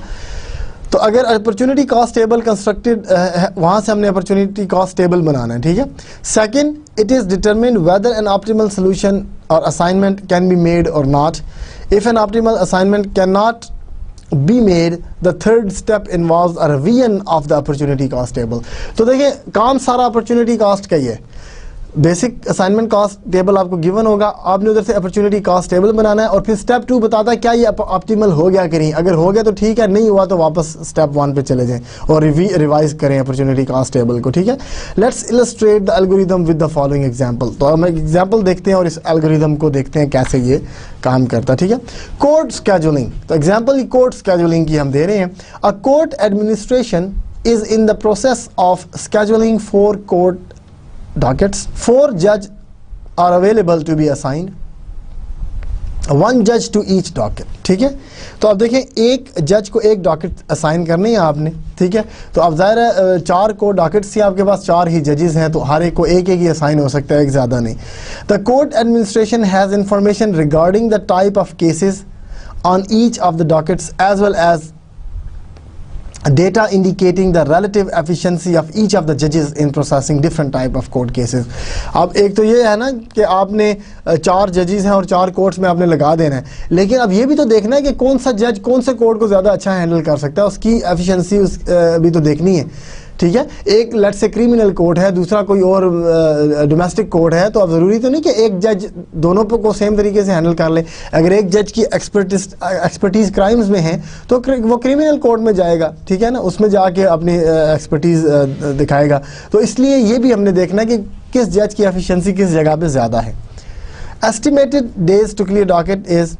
तो अगर opportunity cost टेबल कंस्ट्रक्टेड वहाँ से हमने opportunity cost टेबल बनाना है, ठीक है। Second, it is determined whether an optimal solution or assignment can be made or not। If an optimal assignment cannot be made, the third step involves a revision of the opportunity cost table। तो देखिए काम सारा opportunity cost का ही है। बेसिक असाइनमेंट कॉस्ट टेबल आपको गिवन होगा, आपने उधर से अपॉर्चुनिटी कॉस्ट टेबल बनाना है और फिर स्टेप 2 बताता है क्या ये ऑप्टिमल हो गया कि नहीं, अगर हो गया तो ठीक है, नहीं हुआ तो वापस स्टेप 1 पे चले जाएं और रिवाइज करें अपॉर्चुनिटी कॉस्ट टेबल को, ठीक है। Let's illustrate the algorithm with the following example. तो हम एक एग्जांपल देखते हैं और इस एल्गोरिथम को देखते हैं कैसे ये काम करता है, ठीक है। कोर्ट स्केड्यूलिंग, तो एग्जाम्पल कोर्ट स्केड्यूलिंग की हम दे रहे हैं। A court administration is in the process of scheduling 4 court dockets. 4 judges are available to be assigned. 1 judge to each docket. ठीक है, तो अब देखें एक जज को एक डॉकेट असाइन करनी है आपने, ठीक है, तो अब ज़ाहिर है 4 को डॉकेट्स ही आपके पास 4 ही जजेस हैं, तो हर एक को एक एक ही असाइन हो सकता है, एक ज़्यादा नहीं. The court administration has information regarding the type of cases on each of the dockets as well as data indicating the relative efficiency of each of the judges in processing different type of court cases. अब एक तो ये है ना कि आपने 4 जजेस हैं और 4 कोर्ट्स में आपने लगा देना है, लेकिन अब ये भी तो देखना है कि कौन सा जज कौन से कोर्ट को ज़्यादा अच्छा हैंडल कर सकता है, उसकी एफिशिएंसी भी तो देखनी है. ठीक है, एक लेट्स से क्रिमिनल कोर्ट है, दूसरा कोई और डोमेस्टिक कोर्ट है, तो अब ज़रूरी तो नहीं कि एक जज दोनों को सेम तरीके से हैंडल कर ले. अगर एक जज की एक्सपर्टीज़ क्राइम्स में है तो वो क्रिमिनल कोर्ट में जाएगा, ठीक है ना, उसमें जाके अपनी एक्सपर्टीज़ दिखाएगा. तो इसलिए ये भी हमने देखना है कि किस जज की एफिशिएंसी किस जगह पे ज़्यादा है. Estimated days to clear docket is,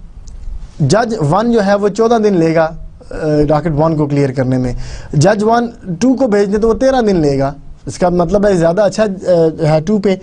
जज 1 जो है वो 14 दिन लेगा डॉकेट 1 को क्लियर करने में. जज 1 2 को भेजने तो वो 13 दिन लेगा, इसका मतलब है ज़्यादा अच्छा है 2 पे.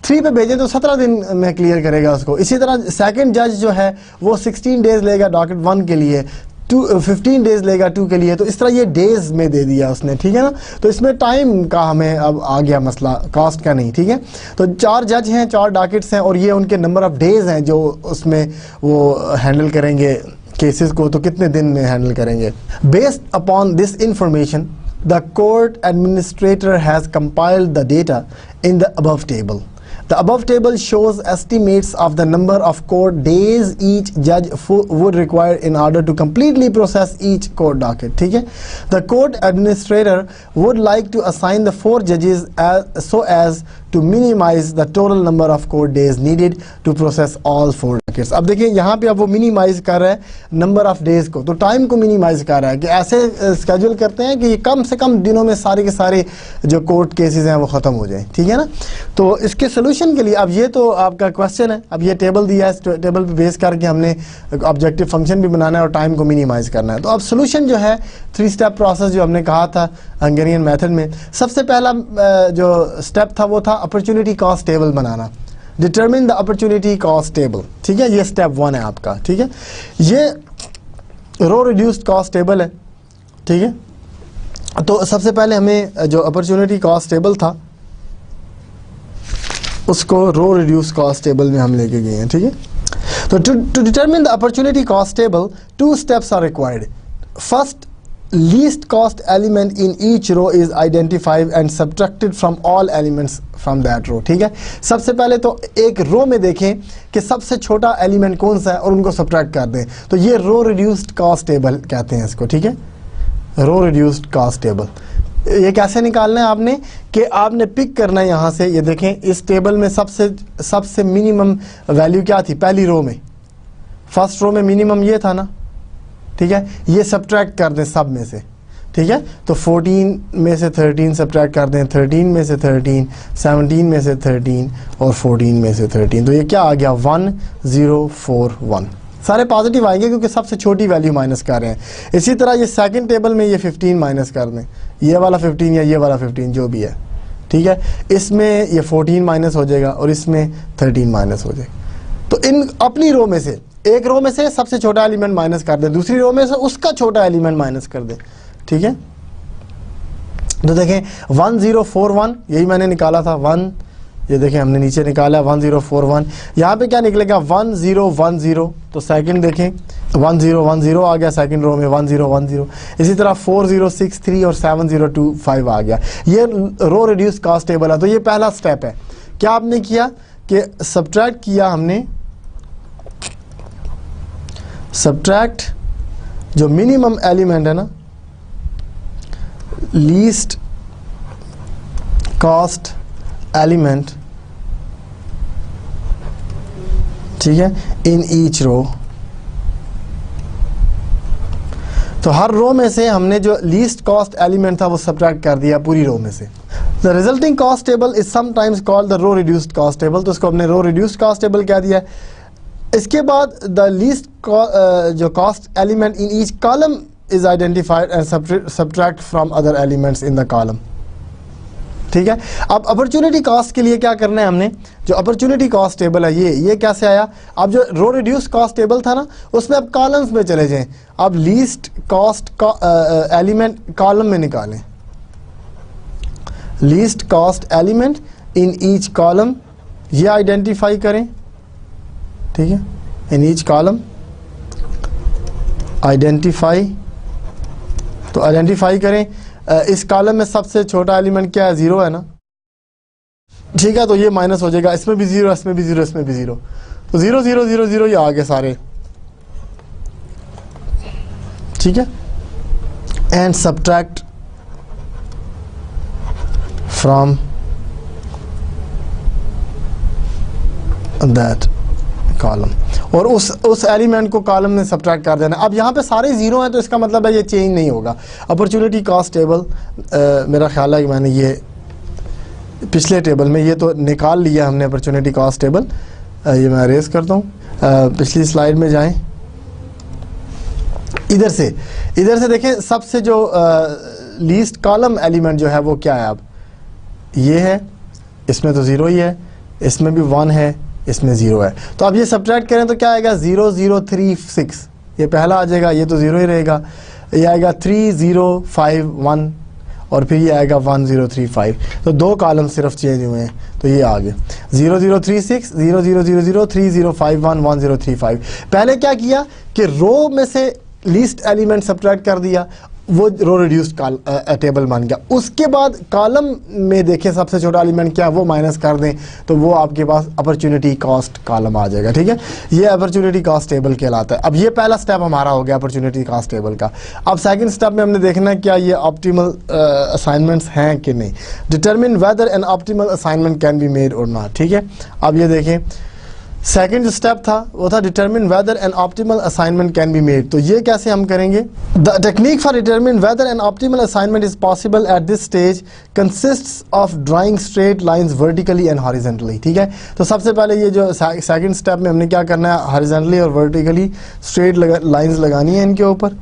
3 पे भेजें तो 17 दिन में क्लियर करेगा उसको. इसी तरह सेकंड जज जो है वो 16 डेज़ लेगा डॉकेट 1 के लिए, 15 डेज़ लेगा 2 के लिए. तो इस तरह ये डेज़ में दे दिया उसने, ठीक है ना. तो इसमें टाइम का हमें अब आ गया मसला, कास्ट का नहीं. ठीक है, तो 4 जज हैं, 4 डॉकेट्स हैं और ये उनके नंबर ऑफ़ डेज़ हैं जो उसमें वो हैंडल करेंगे केसेस को, तो कितने दिन में हैंडल करेंगे. Based upon this information the court administrator has compiled the data in the above table. The above table shows estimates of the number of court days each judge would require in order to completely process each court docket. ठीक है, the court administrator would like to assign the 4 judges so as to minimize the total number of court days needed to process all 4 dockets. अब देखिए यहाँ पे अब वो मिनिमाइज कर रहा है नंबर ऑफ डेज को, तो टाइम को मिनिमाइज कर रहा है कि ऐसे स्केड्यूल करते हैं कि ये कम से कम दिनों में सारे के सारे जो कोर्ट केसेस हैं वो ख़त्म हो जाएं. ठीक है ना, तो इसके सोल्यूशन के लिए अब ये तो आपका क्वेश्चन है, अब ये टेबल दिया है, टेबल पे बेस करके हमने ऑब्जेक्टिव फंक्शन भी बनाना है और टाइम को मिनिमाइज करना है. तो अब सोल्यूशन जो है 3 स्टेप प्रोसेस जो हमने कहा था हंगेरियन मेथड में, सबसे पहला जो स्टेप था वो था opportunity cost table banana. Determine the opportunity cost table. ठीक है, ये स्टेप 1 है आपका. ठीक है, ये रो रिड्यूस्ड कॉस्ट टेबल है. ठीक है, तो सबसे पहले हमें जो अपॉर्चुनिटी कॉस्ट टेबल था उसको रो रिड्यूस कॉस्ट टेबल में हम लेके गए हैं. ठीक है, तो to determine the opportunity cost table 2 steps are required. First, least cost element in each row is identified and subtracted from all elements from that row. ठीक है, सबसे पहले तो एक रो में देखें कि सबसे छोटा एलिमेंट कौन सा है और उनको सब्ट्रैक्ट कर दें, तो ये रो रिड्यूस्ड कॉस्ट टेबल कहते हैं इसको. ठीक है, रो रिड्यूस्ड कॉस्ट टेबल. ये कैसे निकालना है आपने कि आपने पिक करना है यहाँ से, ये देखें इस टेबल में सबसे मिनिमम वैल्यू क्या थी पहली रो में, फर्स्ट रो में मिनिमम ये था ना. ठीक है, ये सब्ट्रैक्ट कर दें सब में से. ठीक है, तो 14 में से 13 सब्ट्रैक्ट कर दें, 13 में से 13, 17 में से 13 और 14 में से 13, तो ये क्या आ गया 1041. सारे पॉजिटिव आएंगे क्योंकि सबसे छोटी वैल्यू माइनस कर रहे हैं. इसी तरह ये सेकंड टेबल में ये 15 माइनस कर दें, ये वाला 15 या ये वाला 15 जो भी है. ठीक है, इसमें ये 14 माइनस हो जाएगा और इसमें 13 माइनस हो जाएगा. तो इन अपनी रो में से एक रो में से सबसे छोटा एलिमेंट माइनस कर दें, दूसरी रो में से उसका छोटा एलिमेंट माइनस कर दें. ठीक है, तो देखें 1041 यही मैंने निकाला था 1, ये देखें हमने नीचे निकाला 1041. यहाँ पे क्या निकलेगा 1010, तो सेकंड देखें 1010 आ गया सेकंड रो में 1010. इसी तरह 4063 और 7025 आ गया. ये रो रिड्यूस कॉस्ट टेबल है. तो ये पहला स्टेप है. क्या आपने किया कि सब्ट्रैक्ट किया हमने, सब्ट्रैक्ट जो मिनिमम एलिमेंट है ना, लीस्ट कॉस्ट एलिमेंट. ठीक है, इन ईच रो. तो हर रो में से हमने जो लीस्ट कॉस्ट एलिमेंट था वो सब्ट्रैक्ट कर दिया पूरी रो में से. The resulting cost table is sometimes called the row reduced cost table. तो इसको हमने रो रिड्यूस्ड कॉस्ट टेबल कह दिया. इसके बाद द लीस्ट जो cost element in each column is identified and subtract from other elements in the column. ठीक है। अब अपॉर्चुनिटी कॉस्ट के लिए क्या करना है हमने, जो अपॉर्चुनिटी कॉस्ट टेबल है ये कैसे आया, अब जो रो रिड्यूस कॉस्ट टेबल था ना उसमें अब कॉलम्स में चले जाएं, अब लीस्ट कॉस्ट का एलिमेंट कॉलम में निकालें, least cost element in each column ये आइडेंटिफाई करें, ठीक है, इन ईच कॉलम आइडेंटिफाई, तो आइडेंटिफाई करें इस कॉलम में सबसे छोटा एलिमेंट क्या है, 0 है ना, ठीक है, तो ये माइनस हो जाएगा, इसमें भी 0, इसमें भी 0, इसमें भी 0, तो 0 0 0 0 ये आ गए सारे, ठीक है। And subtract from that column, और उस एलिमेंट को कॉलम में सब्ट्रैक्ट कर देना। अब यहाँ पे सारे 0 हैं तो इसका मतलब है ये चेंज नहीं होगा। अपॉर्चुनिटी कॉस्ट टेबल मेरा ख्याल है कि मैंने ये पिछले टेबल में ये तो निकाल लिया हमने अपॉर्चुनिटी कॉस्ट टेबल, ये मैं अरेज करता हूँ, पिछली स्लाइड में जाएं, इधर से देखें सबसे जो लीस्ट कॉलम एलिमेंट जो है वो क्या है, अब ये है, इसमें तो 0 ही है, इसमें भी 1 है, इसमें 0 है, तो अब ये सब्ट्रैक्ट करें तो क्या आएगा 0 0 3 6, ये पहला आ जाएगा, ये तो 0 ही रहेगा, ये आएगा 3 0 5 1 और फिर ये आएगा 1 0 3 5, तो 2 कॉलम सिर्फ चेंज हुए हैं, तो ये आ गए 0 0 3 6 0 0 0 0 3 0 5 1 1 0 3 5। पहले क्या किया कि रो में से लीस्ट एलिमेंट सब्ट्रैक्ट कर दिया, वो रो रिड्यूस्ड टेबल बन गया, उसके बाद कॉलम में देखें सबसे छोटा एलिमेंट क्या है वो माइनस कर दें, तो वो आपके पास अपॉर्चुनिटी कॉस्ट कॉलम आ जाएगा, ठीक है, ये अपॉर्चुनिटी कॉस्ट टेबल कहलाता है। अब ये पहला स्टेप हमारा हो गया अपॉर्चुनिटी कॉस्ट टेबल का। अब सेकंड स्टेप में हमने देखना है क्या ये ऑप्टिमल असाइनमेंट्स हैं कि नहीं, determine whether an optimal assignment can be made और नॉट, ठीक है। अब ये देखें सेकंड जो स्टेप था वो था determine whether an optimal assignment can be made, तो ये कैसे हम करेंगे, the technique for determine whether an optimal assignment is possible at this stage consists of drawing straight lines vertically and horizontally, ठीक है। तो सबसे पहले ये जो सेकंड स्टेप में हमने क्या करना है, हॉरिजॉन्टली और वर्टिकली स्ट्रेट लाइंस लगानी है इनके ऊपर,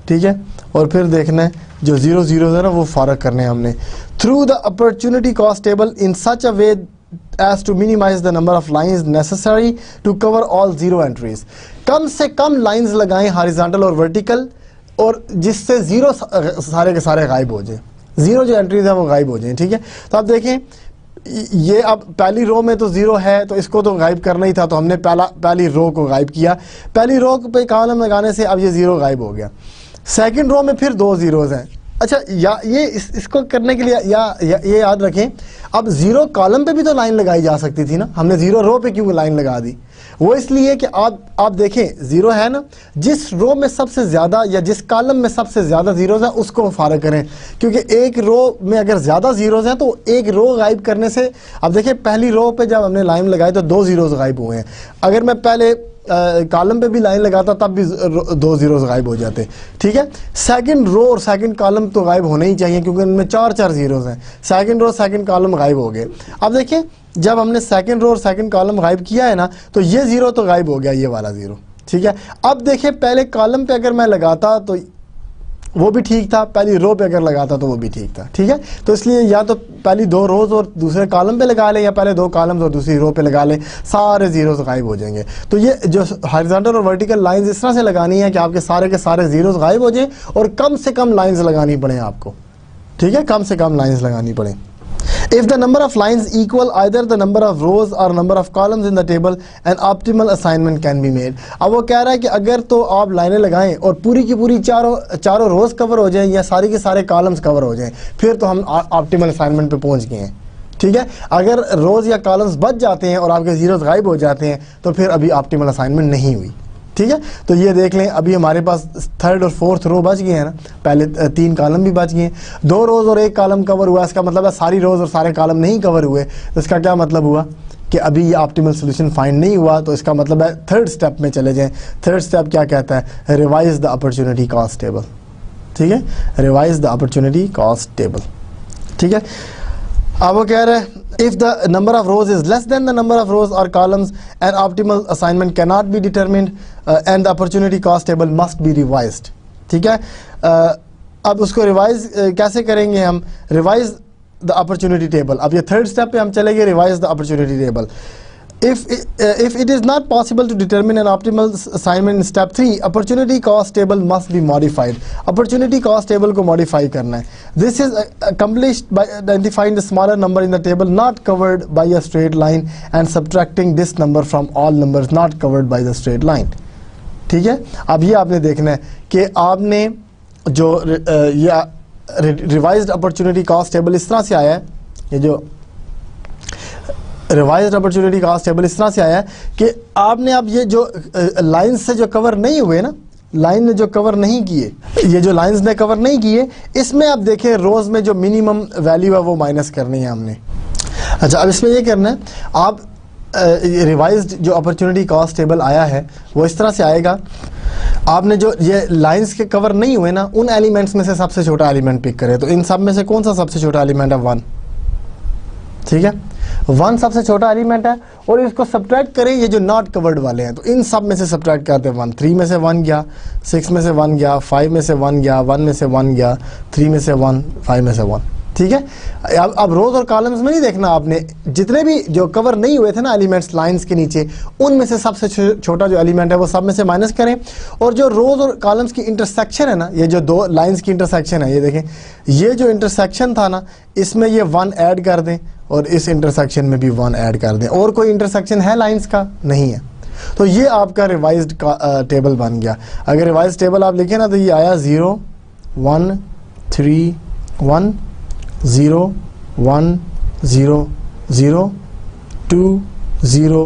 ठीक है, और फिर देखना है जो 0 0 है ना वो फारक करने हैं हमने, through the opportunity cost table in such a way as to minimize the number of lines necessary to cover all 0 entries। कम से कम लाइंस लगाएं हॉरिजॉन्टल और वर्टिकल, और जिससे 0 सारे के सारे गायब हो जाए, 0 जो एंट्रीज हैं वो गायब हो जाएं, ठीक है। तो आप देखें ये अब पहली रो में तो 0 है तो इसको तो गायब करना ही था, तो हमने पहली रो को गायब किया, पहली रो पे कॉलम लगाने से अब ये 0 गायब हो गया। सेकंड रो में फिर 2 0s हैं, अच्छा या ये इसको करने के लिए ये याद रखें, अब 0 कॉलम पे भी तो लाइन लगाई जा सकती थी ना, हमने 0 रो पे क्यों लाइन लगा दी, वो इसलिए कि आप देखें 0 है ना, जिस रो में सबसे ज़्यादा या जिस कॉलम में सबसे ज़्यादा 0s हैं उसको फारग करें, क्योंकि एक रो में अगर ज़्यादा 0s हैं तो एक रो गायब करने से, अब देखिए पहली रो पे जब हमने लाइन लगाई तो 2 0s गायब हुए हैं, अगर मैं पहले कॉलम पे भी लाइन लगाता तब भी 2 0s गायब हो जाते, ठीक है। सेकंड रो और सेकंड कॉलम तो गायब होने ही चाहिए क्योंकि उनमें 4 4 0s हैं, सेकंड रो सेकंड कॉलम गायब हो गए। अब देखिए जब हमने सेकंड रो और सेकंड कॉलम गायब किया है ना तो ये 0 तो गायब हो गया, ये वाला 0, ठीक है। अब देखिए पहले कॉलम पे अगर मैं लगाता तो वो भी ठीक था, पहली रो पे अगर लगाता तो वो भी ठीक था, ठीक है। तो इसलिए या तो पहली 2 रोज और दूसरे कॉलम पे लगा लें या पहले 2 कॉलम्स और दूसरी रो पे लगा लें, सारे 0s गायब हो जाएंगे। तो ये जो हॉरिजॉन्टल और वर्टिकल लाइंस इस तरह से लगानी है कि आपके सारे के सारे 0s गायब हो जाएं और कम से कम लाइंस लगानी पड़े आपको, ठीक है, कम से कम लाइंस लगानी पड़े। If the number of lines equal either the number of rows or number of columns in the table, an optimal assignment can be made। अब वो कह रहा है कि अगर तो आप लाइनें लगाएं और पूरी की पूरी चारों रोज कवर हो जाएं या सारी के सारे कॉलम्स कवर हो जाएं, फिर तो हम ऑप्टिमल असाइनमेंट पे पहुंच गए हैं, ठीक है। अगर रोज या कॉलम्स बच जाते हैं और आपके 0s गायब हो जाते हैं तो फिर अभी ऑप्टिमल असाइनमेंट नहीं हुई, ठीक है। तो ये देख लें अभी हमारे पास 3rd और 4th रो बच गए हैं ना, पहले 3 कॉलम भी बच गए हैं, 2 रोज और 1 कॉलम कवर हुआ, इसका मतलब है सारी रोज और सारे कॉलम नहीं कवर हुए, तो इसका क्या मतलब हुआ कि अभी ये ऑप्टिमल सोल्यूशन फाइंड नहीं हुआ। तो इसका मतलब है 3rd स्टेप में चले जाएं। 3rd स्टेप क्या कहता है, revise the opportunity cost table, ठीक है, revise the opportunity cost table, ठीक है। अब वो कह रहे हैं if the number of rows is less than the number of rows or columns, an optimal assignment cannot be determined and the opportunity cost table must be revised, ठीक है। अब उसको रिवाइज कैसे करेंगे हम, रिवाइज द अपॉर्चुनिटी टेबल। अब ये थर्ड स्टेप पे हम चलेंगे, revise the opportunity table. If it is not possible to determine an optimal assignment in step 3, opportunity cost table must be modified. Opportunity cost table को modify करना है. This is accomplished by identifying the smaller number in the table not covered by a straight line and subtracting this number from all numbers not covered by the straight line. ठीक है, अब ये आपने देखना है कि आपने जो ये रिवाइज्ड अपॉर्चुनिटी कॉस्ट टेबल इस तरह से आया है, ये जो रिवाइज्ड अपॉर्चुनिटी कॉस्ट टेबल इस तरह से आया है कि आपने अब ये जो लाइंस से जो कवर नहीं हुए ना, लाइन ने जो कवर नहीं किए, ये जो लाइंस ने कवर नहीं किए, इसमें आप देखें रोज में जो मिनिमम वैल्यू है वो माइनस करनी है हमने। अच्छा, अब इसमें ये करना है, आप रिवाइज्ड जो अपॉर्चुनिटी कॉस्ट टेबल आया है वो इस तरह से आएगा। आपने जो ये लाइंस के कवर नहीं हुए ना, उन एलिमेंट्स में से सबसे छोटा एलिमेंट पिक करें। तो इन सब में से कौन सा सबसे छोटा एलिमेंट है? 1। ठीक है, 1 सबसे छोटा एलिमेंट है और इसको सब्ट्रैक्ट करें, ये जो नॉट कवर्ड वाले हैं तो इन सब में से सब्ट्रैक्ट करते हैं 1। 3 में से 1 गया, 6 में से 1 गया, 5 में से 1 गया, 1 में से 1 गया, 3 में से 1, 5 में से 1। ठीक है, अब रोज और कॉलम्स में नहीं देखना आपने, जितने भी जो कवर नहीं हुए थे ना एलिमेंट्स लाइंस के नीचे, उनमें से सबसे छोटा जो एलिमेंट है वो सब में से माइनस करें। और जो रोज और कॉलम्स की इंटरसेक्शन है ना, ये जो दो लाइंस की इंटरसेक्शन है, ये देखें, ये जो इंटरसेक्शन था ना, इसमें ये 1 ऐड कर दें और इस इंटरसेक्शन में भी 1 ऐड कर दें। और कोई इंटरसेक्शन है लाइंस का? नहीं है। तो ये आपका रिवाइज्ड टेबल बन गया। अगर रिवाइज टेबल आप लिखें ना तो ये आया 0 1 3 1 0 1 0 0 2 0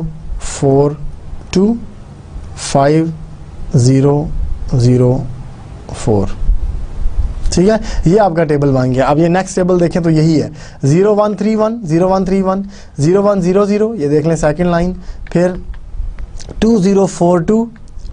4 2 5 0 0 4। ठीक है, ये आपका टेबल बन गया। अब ये नेक्स्ट टेबल देखें तो यही है 0 1 3 1 0 1 3 1 0 1 0 0, ये देख लें सेकंड लाइन, फिर 2 0 4 2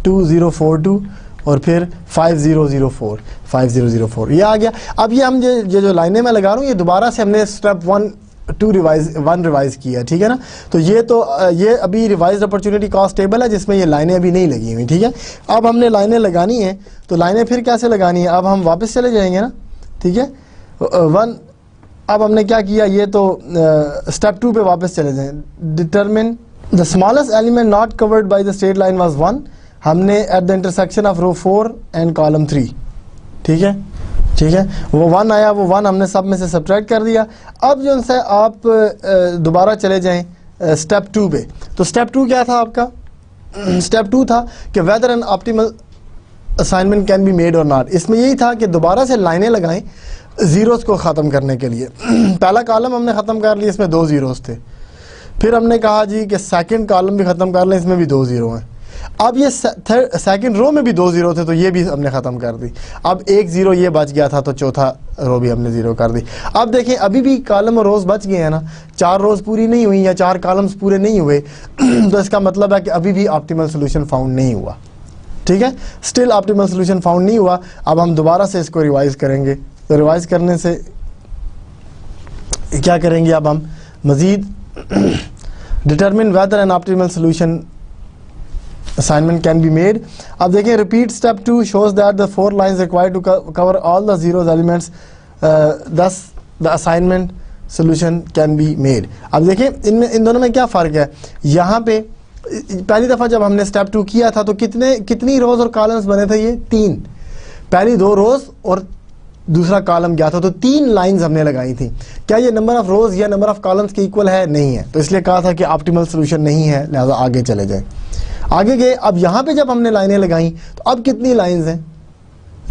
2 0 4 2 और फिर 5 0 0 4 5 0 0 4, ये आ गया। अब ये हम ये जो लाइनें मैं लगा रहा हूँ, ये दोबारा से हमने स्टेप 1 रिवाइज किया। ठीक है ना, तो ये अभी रिवाइज्ड अपॉर्चुनिटी कॉस्ट टेबल है जिसमें ये लाइनें अभी नहीं लगी हुई। ठीक है, अब हमने लाइनें लगानी है, तो लाइनें फिर कैसे लगानी है? अब हम वापस चले जाएंगे ना। ठीक है, अब हमने क्या किया, ये तो स्टेप 2 पे वापस चले जाएं। Determine the smallest element not covered by the straight line was 1, हमने at the intersection of row 4 and column 3। ठीक है, ठीक है, वो 1 आया, वो 1 हमने सब में से सब्ट्रैक्ट कर दिया। अब जो उनसे आप दोबारा चले जाएं स्टेप 2 पे, तो स्टेप 2 क्या था आपका? स्टेप 2 था कि whether an optimal assignment can be made और नॉट। इसमें यही था कि दोबारा से लाइनें लगाएं ज़ीरोज़ को ख़त्म करने के लिए। पहला कॉलम हमने ख़त्म कर लिया, इसमें 2 ज़ीरोज़ थे। फिर हमने कहा जी कि सेकंड कॉलम भी ख़त्म कर लें, इसमें भी 2 ज़ीरो हैं। अब ये सेकंड रो में भी 2 ज़ीरो थे, तो ये भी हमने ख़त्म कर दी। अब 1 ज़ीरो ये बच गया था, तो चौथा रो भी हमने ज़ीरो कर दी। अब देखें, अभी भी कॉलम और रोज़ बच गए हैं ना, 4 रोज़ पूरी नहीं हुई या 4 कॉलम्स पूरे नहीं हुए, तो इसका मतलब है कि अभी भी ऑप्टिमल सोल्यूशन फाउंड नहीं हुआ। ठीक है, स्टिल ऑप्टिमल सोल्यूशन फाउंड नहीं हुआ। अब हम दोबारा से इसको रिवाइज करेंगे। तो रिवाइज करने से क्या करेंगे, अब हम मज़ीद determine whether an optimal solution assignment can be made। अब देखें, repeat step 2 shows that the 4 lines required to cover all the zeros elements, thus the assignment solution can be made। अब देखें, इन दोनों में क्या फ़र्क है। यहाँ पे पहली दफ़ा जब हमने step 2 किया था तो कितनी रोज़ और कॉलम्स बने थे? ये 3। पहली 2 रोज़ और दूसरा कॉलम गया था, तो 3 लाइंस हमने लगाई थी। क्या ये नंबर ऑफ रोज़ या नंबर ऑफ कॉलम्स के इक्वल है? नहीं है, तो इसलिए कहा था कि ऑप्टिमल सोल्यूशन नहीं है, लिहाजा आगे चले जाए। आगे गए, अब यहाँ पे जब हमने लाइनें लगाई तो अब कितनी लाइंस हैं?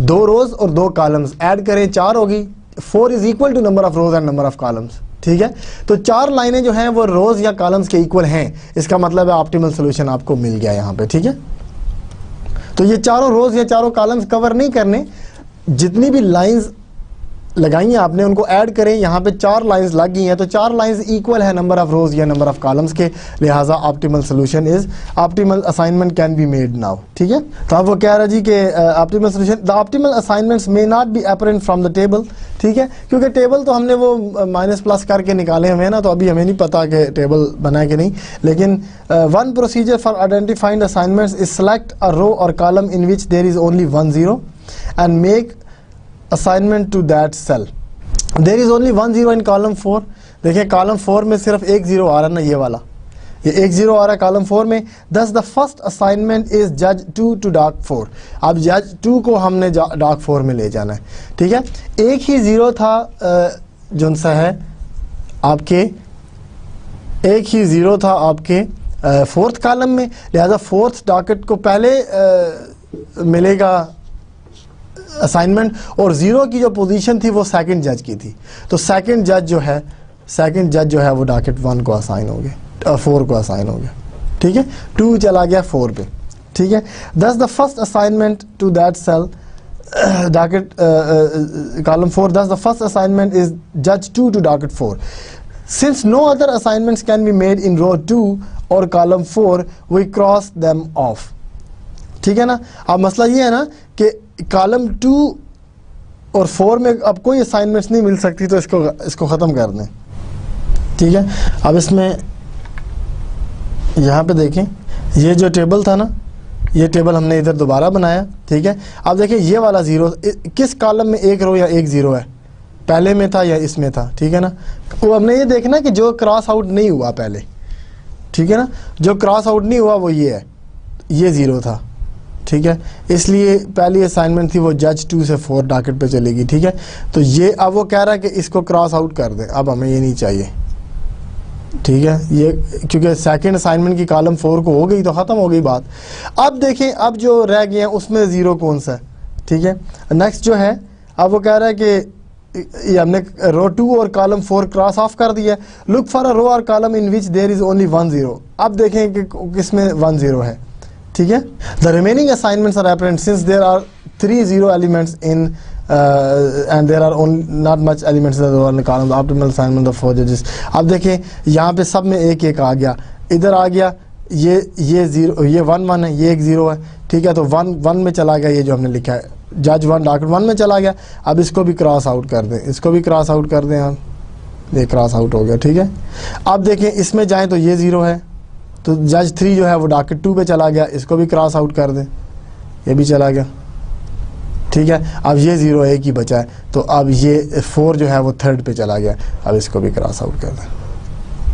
2 रोज़ और 2 कॉलम्स, ऐड करें 4 होगी। 4 is equal to number of rows and number of columns. ठीक है, तो 4 लाइनें जो हैं वो रोज़ या कॉलम्स के इक्वल हैं, इसका मतलब है ऑप्टिमल सोल्यूशन आपको मिल गया यहाँ पे। ठीक है, तो ये चारों रोज़ या चारों कॉलम्स कवर नहीं करने, जितनी भी लाइंस लगाई हैं आपने उनको ऐड करें। यहाँ पे 4 लाइंस लग गई हैं, तो 4 लाइंस इक्वल है नंबर ऑफ रोज़ या नंबर ऑफ कॉलम्स के, लिहाजा optimal solution is optimal assignment can be made now. ठीक है, तो अब वो कह रहा जी कि optimal solution the optimal assignments may not be apparent from the table. ठीक है, क्योंकि टेबल तो हमने वो माइनस प्लस करके निकाले हुए हैं ना, तो अभी हमें नहीं पता कि टेबल बना है कि नहीं। लेकिन one procedure for identifying assignments is select a row और column in which there is only 1 0 and make assignment to that cell. There is only 1 0 in column 4। देखिए कॉलम 4 में सिर्फ एक जीरो आ रहा ना, ये वाला, ये एक जीरो आ रहा है कॉलम 4 में। दस द फर्स्ट असाइनमेंट इज जज 2 टू डार्क 4। अब जज 2 को हमने डार्क 4 में ले जाना है, ठीक है। एक ही जीरो था जो सा है आपके, एक ही जीरो था आपके फोर्थ कॉलम में, लिहाजा फोर्थ डॉकेट को पहले मिलेगा असाइनमेंट, और जीरो की जो पोजीशन थी वो सेकंड जज की थी, तो सेकंड जज जो है वो डॉकेट 1 को असाइन हो गया, 4 को असाइन हो गया, ठीक है। 2 चला गया 4 पे, ठीक है। Thus the first assignment to that cell docket column 4, thus the first assignment is judge 2 to docket 4. Since no other assignments can be made in row 2 or column 4, we cross them off. ठीक है ना। अब मसला ये है ना कि कॉलम 2 और 4 में अब कोई असाइनमेंट्स नहीं मिल सकती, तो इसको ख़त्म कर दें, ठीक है। अब इसमें यहाँ पे देखें, ये जो टेबल था ना, ये टेबल हमने इधर दोबारा बनाया, ठीक है। अब देखिए ये वाला जीरो किस कॉलम में एक रो या एक जीरो है, पहले में था या इसमें था, ठीक है ना। वो हमने ये देखना कि जो क्रॉस आउट नहीं हुआ पहले, ठीक है ना, जो क्रॉस आउट नहीं हुआ वो ये है, ये जीरो था, ठीक है। इसलिए पहली असाइनमेंट थी वो जज 2 से 4 डॉकेट पे चलेगी, ठीक है। तो ये अब वो कह रहा है कि इसको क्रॉस आउट कर दें, अब हमें ये नहीं चाहिए, ठीक है। ये क्योंकि सेकंड असाइनमेंट की कॉलम 4 को हो गई तो ख़त्म हो गई बात। अब देखें अब जो रह गए हैं उसमें ज़ीरो कौन सा है, ठीक है। नेक्स्ट जो है अब वो कह रहा है कि ये हमने रो 2 और कॉलम 4 क्रॉस ऑफ कर दिया है। लुक फॉर अ रो और column in which there is only 1 0। अब देखें कि किसमें 1 0 है, ठीक है। The remaining assignments are apparent since there are 3 0 elements in and there are only not much elements in the row and column. The optimal assignment of 4 judges. अब देखें यहाँ पे सब में एक एक आ गया, इधर आ गया, ये जीरो, ये 1 1 है, ये एक जीरो है, ठीक है। तो 1 1 में चला गया, ये जो हमने लिखा है जज 1 डॉकेट 1 में चला गया। अब इसको भी क्रॉस आउट कर दें, इसको भी क्रॉस आउट कर दें, हम ये क्रॉस आउट हो गया, ठीक है। अब देखें इसमें जाएँ तो ये ज़ीरो है, तो जज 3 जो है वो डॉकेट 2 पे चला गया, इसको भी क्रॉस आउट कर दें, ये भी चला गया, ठीक है। अब ये 0 एक ही बचा है, तो अब ये 4 जो है वो थर्ड पे चला गया, अब इसको भी क्रॉस आउट कर दें,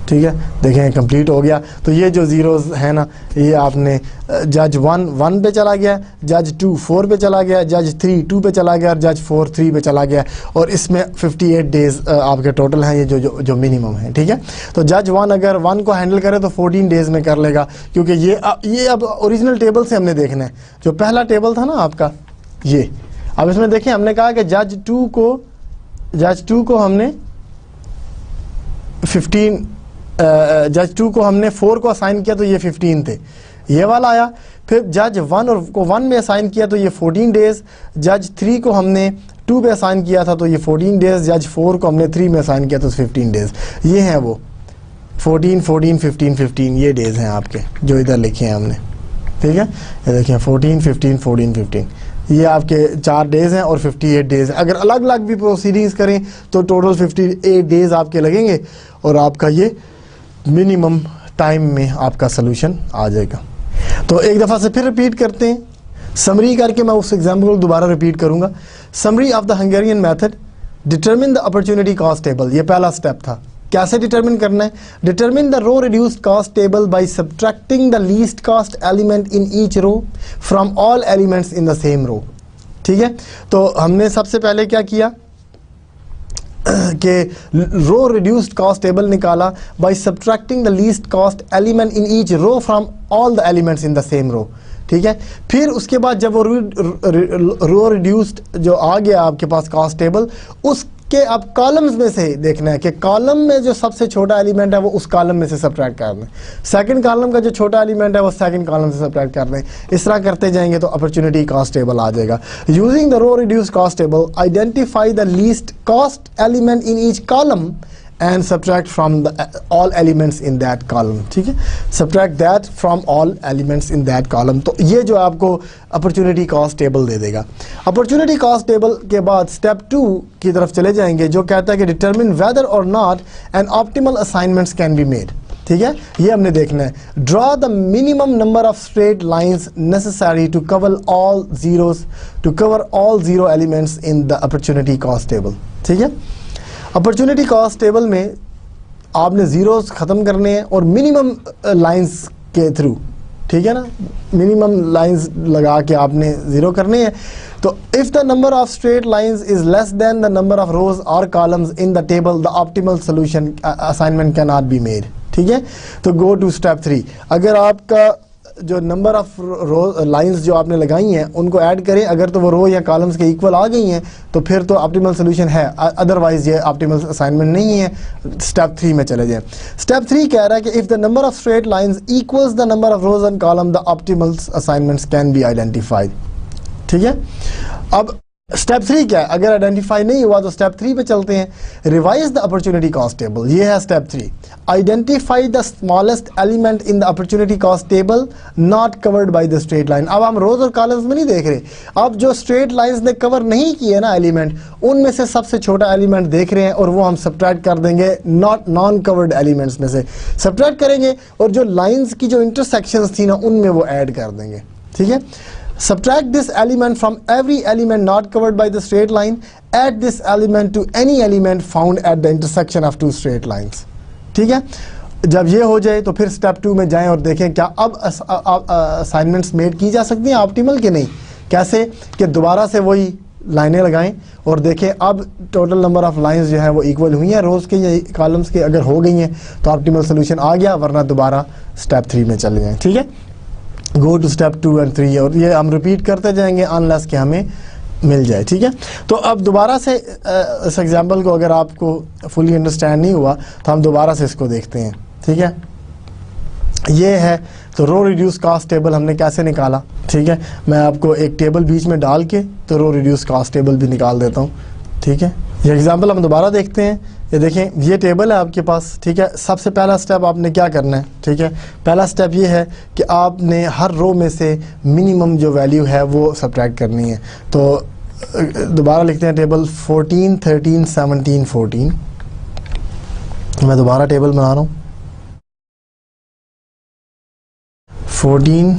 ठीक है। देखें कंप्लीट हो गया। तो ये जो ज़ीरोज़ है ना, ये आपने जज 1 1 पे चला गया, जज 2 4 पे चला गया, जज 3 2 पे चला गया, और जज 4 3 पे चला गया, और इसमें 58 डेज़ आपके टोटल हैं, ये जो मिनिमम है, ठीक है। तो जज 1 अगर 1 को हैंडल करे तो 14 डेज़ में कर लेगा, क्योंकि ये अब ओरिजिनल टेबल से हमने देखना है। जो पहला टेबल था ना आपका ये, अब इसमें देखिए हमने कहा कि जज 2 को हमने 15 जज 2 को हमने 4 को असाइन किया तो ये 15 थे, ये वाला आया। फिर जज 1 और को 1 में असाइन किया तो ये 14 डेज़, जज 3 को हमने 2 पे असाइन किया था तो ये 14 डेज़, जज 4 को हमने 3 में असाइन किया तो 15 डेज़। ये हैं वो 14 14 15 15 ये डेज़ हैं आपके जो इधर लिखे हैं हमने, ठीक है। ये देखिए 14 15 14 15 ये आपके 4 डेज़ हैं और 58 डेज़। अगर अलग अलग भी प्रोसीडिंग्स करें तो टोटल 58 डेज़ आपके लगेंगे, और आपका ये मिनिमम टाइम में आपका सोल्यूशन आ जाएगा। तो एक दफ़ा से फिर रिपीट करते हैं, समरी करके मैं उस एग्जाम्पल को दोबारा रिपीट करूँगा। Summary of the Hungarian method, determine the opportunity cost table, ये पहला स्टेप था। कैसे डिटरमिन करना है? Determine the row reduced cost table by subtracting the least cost element in each row from all elements in the same row, ठीक है। तो हमने सबसे पहले क्या किया कि रो रिड्यूस्ड कॉस्ट टेबल निकाला by subtracting the least cost element in each row from all the elements in the same row, ठीक है। फिर उसके बाद जब वो रो रिड्यूस्ड जो आ गया आपके पास कॉस्ट टेबल, उसके अब कॉलम्स में से देखना है कि कॉलम में जो सबसे छोटा एलिमेंट है वो उस कॉलम में से सब्ट्रैक्ट कर दें, सेकंड कॉलम का जो छोटा एलिमेंट है वो सेकंड कॉलम से सब्ट्रैक्ट कर दें। इस तरह करते जाएंगे तो अपॉर्चुनिटी कॉस्ट टेबल आ जाएगा। Using the row reduced cost table, identify the least cost element in each column and subtract from all elements in that column, ठीक है। subtract that from all elements in that column। तो ये जो आपको अपॉर्चुनिटी कॉस्ट टेबल दे देगा। अपॉर्चुनिटी कॉस्ट टेबल के बाद स्टेप 2 की तरफ चले जाएंगे, जो कहता है कि determine whether or not an optimal assignments can be made, ठीक है। ये हमने देखना है। Draw the minimum number of straight lines necessary to cover all zero elements in the opportunity cost table, ठीक है। अपॉर्चुनिटी कॉस्ट टेबल में आपने ज़ीरोस ख़त्म करने हैं और मिनिमम लाइंस के थ्रू, ठीक है ना, मिनिमम लाइंस लगा के आपने ज़ीरो करने हैं। तो if the number of straight lines is less than the number of rows और columns in the table the optimal solution assignment can not be made. ठीक है, तो गो टू स्टेप 3। अगर आपका जो नंबर ऑफ रो लाइंस जो आपने लगाई हैं उनको ऐड करें, अगर तो वो रो या कॉलम्स के इक्वल आ गई हैं तो फिर तो ऑप्टिमल सोल्यूशन है, अदरवाइज ये ऑप्टिमल असाइनमेंट नहीं है। स्टेप 3 में चले जाएं। स्टेप 3 कह रहा है कि if the number of straight lines equals the number of rows and column the optimal assignments can be identified. ठीक है, अब स्टेप 3 क्या है? अगर आइडेंटिफाई नहीं हुआ तो स्टेप 3 पे चलते हैं। Revise the opportunity cost table, ये है step 3। Identify the smallest element in the opportunity cost table not covered by the straight line. अब हम रोज और कॉलम्स में नहीं देख रहे, अब जो स्ट्रेट लाइंस ने कवर नहीं किए ना एलिमेंट, उनमें से सबसे छोटा एलिमेंट देख रहे हैं और वो हम सब्ट्रैक्ट कर देंगे नॉन कवर्ड एलिमेंट्स में से सब्ट्रैक्ट करेंगे और जो लाइंस की जो इंटरसेक्शंस थी ना उनमें वो ऐड कर देंगे। ठीक है, subtract this element from every element not covered by the straight line, add this element to any element found at the intersection of two straight lines। ठीक है, जब ये हो जाए तो फिर स्टेप 2 में जाएं और देखें क्या अब असाइनमेंट्स मेड की जा सकती हैं ऑप्टिमल के नहीं। कैसे कि दोबारा से वही लाइनें लगाएं और देखें अब टोटल नंबर ऑफ लाइंस जो है वो इक्वल हुई हैं रोज़ के या कॉलम्स के, अगर हो गई हैं तो ऑप्टिमल सोल्यूशन आ गया, वरना दोबारा स्टेप 3 में चले जाएँ। ठीक है, गो टू स्टेप 2 and 3 और ये हम रिपीट करते जाएंगे अनलेस कि हमें मिल जाए। ठीक है, तो अब दोबारा से इस एग्जांपल को अगर आपको फुली अंडरस्टैंड नहीं हुआ तो हम दोबारा से इसको देखते हैं। ठीक है, ये है तो रो रिड्यूस कास्ट टेबल हमने कैसे निकाला। ठीक है, मैं आपको एक टेबल बीच में डाल के तो रो रिड्यूस कास्ट टेबल भी निकाल देता हूँ। ठीक है, ये एग्जांपल हम दोबारा देखते हैं। ये देखें, ये टेबल है आपके पास। ठीक है, सबसे पहला स्टेप आपने क्या करना है? ठीक है, पहला स्टेप ये है कि आपने हर रो में से मिनिमम जो वैल्यू है वो सब्ट्रैक्ट करनी है। तो दोबारा लिखते हैं टेबल 14 13 17 14। मैं दोबारा टेबल बना रहा हूँ 14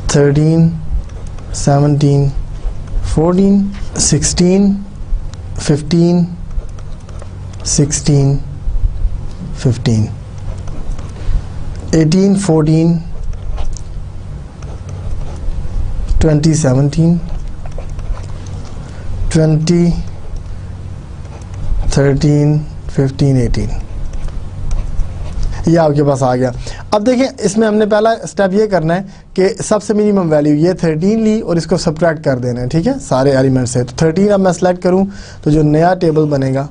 13 17 14 16 15 16 15 18 14 20 17 20 13 15 18। ये आपके पास आ गया। अब देखें, इसमें हमने पहला स्टेप ये करना है कि सबसे मिनिमम वैल्यू ये 13 ली और इसको सब्ट्रैक्ट कर देना है। ठीक है, सारे एलिमेंट से। तो 13 अब मैं सेलेक्ट करूं तो जो नया टेबल बनेगा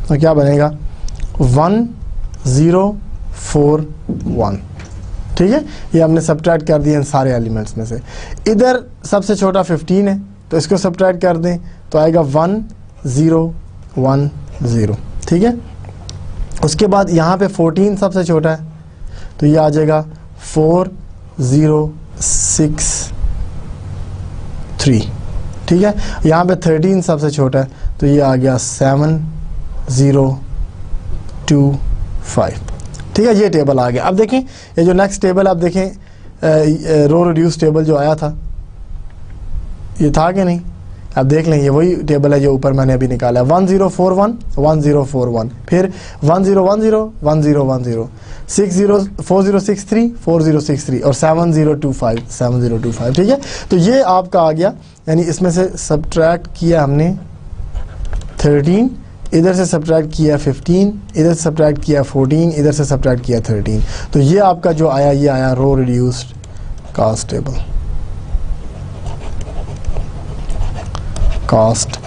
तो क्या बनेगा 1 0 4 1। ठीक है, ये हमने सब्ट्रैक्ट कर दिया इन सारे एलिमेंट्स में से। इधर सबसे छोटा 15 है तो इसको सब्ट्रैक्ट कर दें तो आएगा 1 0 1 0। ठीक है, उसके बाद यहाँ पे 14 सबसे छोटा है तो ये आ जाएगा 4 0 6 3। ठीक है, यहाँ पे 13 सबसे छोटा है तो ये आ गया 7 0 2 5। ठीक है, ये टेबल आ गया। अब देखें, ये जो नेक्स्ट टेबल आप देखें रो रिड्यूस टेबल जो आया था ये था कि नहीं? अब देख लें, ये वही टेबल है जो ऊपर मैंने अभी निकाला है। 1 0 4 1 1 0 4 1, फिर 1 0 1 0 1 0 1 0 6 0 4 0 6 3 4 0 6 3 और 7 0 2 5 7 0 2 5। ठीक है, तो ये आपका आ गया, यानी इसमें से सब्ट्रैक्ट किया हमने 13, इधर से सब्ट्रैक्ट किया 15, इधर से सब्ट्रैक्ट किया 14, इधर से सब्ट्रैक्ट किया 13। तो ये आपका जो आया ये आया row reduced cost table, cost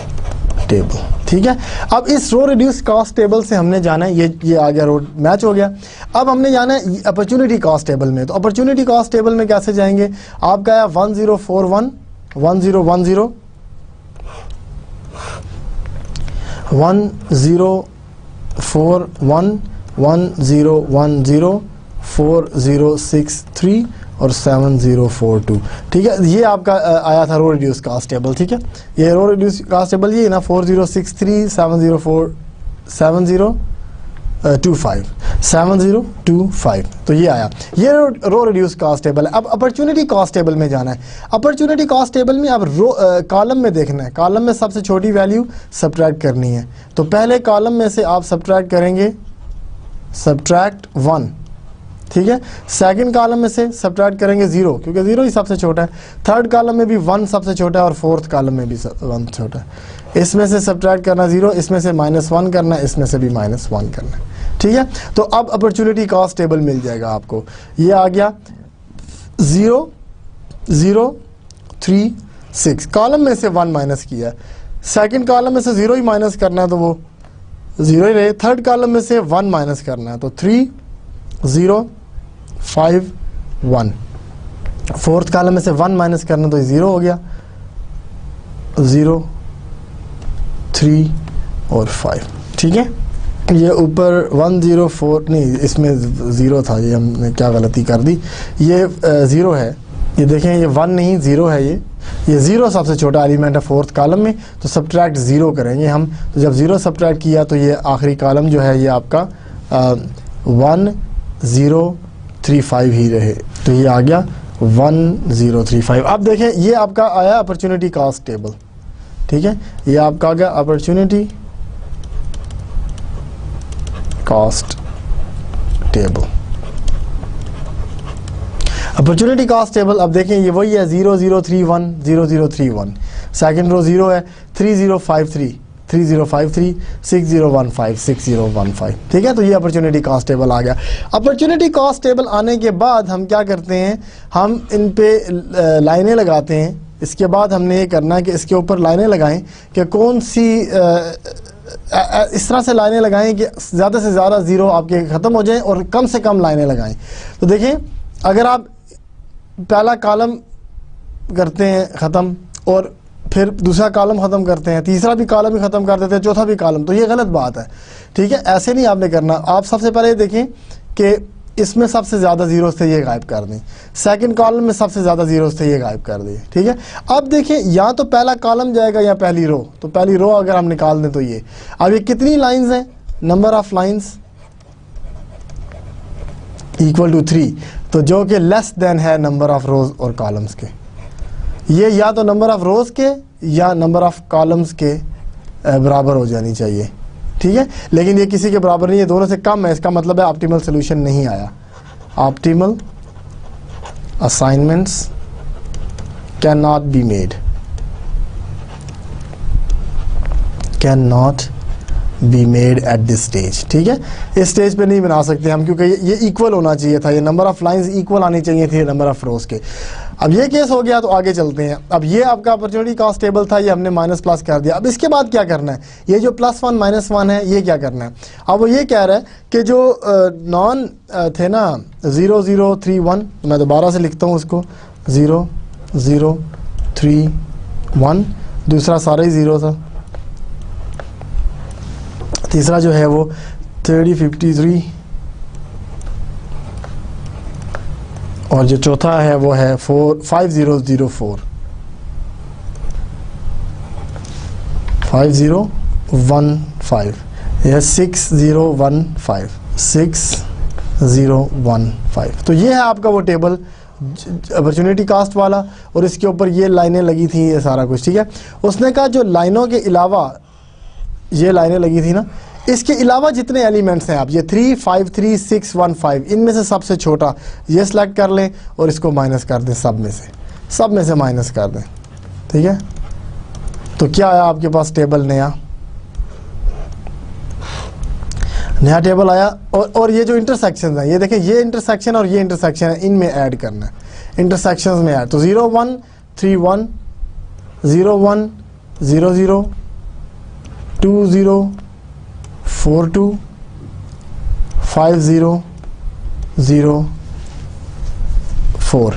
table. ठीक है, अब इस रो रिड्यूस कास्ट टेबल से हमने जाना है, ये आ गया, रो मैच हो गया। अब हमने जाना है अपॉर्चुनिटी कास्ट टेबल में। तो अपॉर्चुनिटी कास्ट टेबल में कैसे जाएंगे? आपका आया 1 0 4 1 1 0 1 0 1 0 4 1 1 0 1 0 4 0 6 3 और 7 0 4 2। ठीक है, ये आपका आया था रो रिड्यूस कास्ट टेबल। ठीक है, ये रो रिड्यूस कास्ट टेबल ये ना 4 0 6 3 7 0 4 7 0 25 7025, तो ये आया। ये रो रिड्यूस कॉस्ट टेबल है। अब अपॉर्चुनिटी कॉस्ट टेबल में जाना है। अपॉर्चुनिटी कॉस्ट टेबल में अब रो कॉलम में देखना है, कॉलम में सबसे छोटी वैल्यू सब्ट्रैक्ट करनी है। तो पहले कॉलम में से आप सब्ट्रैक्ट करेंगे सब्ट्रैक्ट 1, ठीक है। सेकंड कॉलम में से सब्ट्रैक्ट करेंगे 0, क्योंकि 0 ही सबसे छोटा है। थर्ड कॉलम में भी 1 सबसे छोटा है और फोर्थ कॉलम में भी 1 छोटा है। इसमें से सब्ट्रैक्ट करना 0, इसमें से -1 करना, इसमें से भी -1 करना, ठीक है। तो अब अपॉर्चुनिटी कॉस्ट टेबल मिल जाएगा आपको। ये आ गया 0 0 3 6, कॉलम में से 1 माइनस किया। सेकंड कॉलम में से 0 ही माइनस करना है तो वो 0 ही रहे। थर्ड कॉलम में से 1 माइनस करना है तो 3 0 5 1। फोर्थ कॉलम में से 1 माइनस करना तो 0 हो गया, 0 3 और 5, ठीक है। ये ऊपर 104 नहीं, इसमें 0 था, ये हमने क्या गलती कर दी। ये 0 है, ये देखें, ये 1 नहीं 0 है। ये 0 सबसे छोटा एलिमेंट है फोर्थ कॉलम में, तो सब्ट्रैक्ट 0 करेंगे हम। तो जब 0 सब्ट्रैक्ट किया तो ये आखिरी कॉलम जो है ये आपका 1035 ही रहे, तो ये आ गया 1035। अब देखें ये आपका आया अपॉर्चुनिटी कॉस्ट टेबल, ठीक है। ये आपका आ गया opportunity cost table. Opportunity cost table अब देखें ये वही है 0031 0031। सेकंड रो 0 है, 3053 3053 6015 6015, ठीक है। तो ये अपॉर्चुनिटी कॉस्ट टेबल आ गया। अपॉर्चुनिटी कॉस्ट टेबल आने के बाद हम क्या करते हैं, हम इन पे लाइनें लगाते हैं। इसके बाद हमने ये करना है कि इसके ऊपर लाइनें लगाएं कि कौन सी इस तरह से लाइनें लगाएं कि ज़्यादा से ज़्यादा 0 आपके ख़त्म हो जाएं और कम से कम लाइनें लगाएं। तो देखें, अगर आप पहला कॉलम करते हैं ख़त्म और फिर दूसरा कॉलम ख़त्म करते हैं, तीसरा भी कॉलम ही ख़त्म कर देते हैं, चौथा भी कॉलम, तो ये गलत बात है, ठीक है। ऐसे नहीं आपने करना। आप सबसे पहले देखें कि इसमें सबसे ज़्यादा 0 थे, ये गायब कर दें। सेकंड कॉलम में सबसे ज़्यादा 0 थे, ये गायब कर दिए, ठीक है। अब देखें, या तो पहला कॉलम जाएगा या पहली रो। तो पहली रो अगर हम निकाल दें तो ये, अब ये कितनी लाइंस हैं, number of lines equal to 3, तो जो कि लेस देन है नंबर ऑफ रोज और कॉलम्स के। ये या तो नंबर ऑफ रोज के या नंबर ऑफ कॉलम्स के बराबर हो जानी चाहिए, ठीक है। लेकिन ये किसी के बराबर नहीं है, दोनों से कम है। इसका मतलब है ऑप्टिमल सोल्यूशन नहीं आया। Optimal assignments can not be made, can not be made at this stage, ठीक है। इस स्टेज पे नहीं बना सकते हम, क्योंकि ये इक्वल होना चाहिए था, ये नंबर ऑफ लाइंस इक्वल आनी चाहिए थी नंबर ऑफ रोज के। अब ये केस हो गया तो आगे चलते हैं। अब ये आपका अपॉर्चुनिटी कॉस्ट टेबल था, ये हमने माइनस प्लस कर दिया। अब इसके बाद क्या करना है, ये जो +1 -1 है, ये क्या करना है। अब वो ये कह रहा है कि जो नॉन थे ना 0031, मैं दोबारा से लिखता हूँ उसको 0031, दूसरा सारा ही 0 था, तीसरा जो है वो 3053 और जो चौथा है वो है 5004 5015, यह 6015 6015। तो ये है आपका वो टेबल अपॉर्चुनिटी कास्ट वाला, और इसके ऊपर ये लाइनें लगी थी, ये सारा कुछ, ठीक है। उसने कहा जो लाइनों के अलावा ये लाइनें लगी थी ना, इसके अलावा जितने एलिमेंट्स हैं आप, ये 3 5 3 6 1 5, इनमें से सबसे छोटा ये सिलेक्ट कर लें और इसको माइनस कर दें, सब में से माइनस कर दें, ठीक है। तो क्या आया आपके पास टेबल, नया टेबल आया। और ये जो इंटरसेक्शन है, ये देखें, ये इंटरसेक्शन और ये इंटरसेक्शन है, इनमें ऐड करना है, इंटरसेक्शंस में ऐड। तो 0 1 3 1 0 1 0 0 2 0 4 2 5 0 0 4।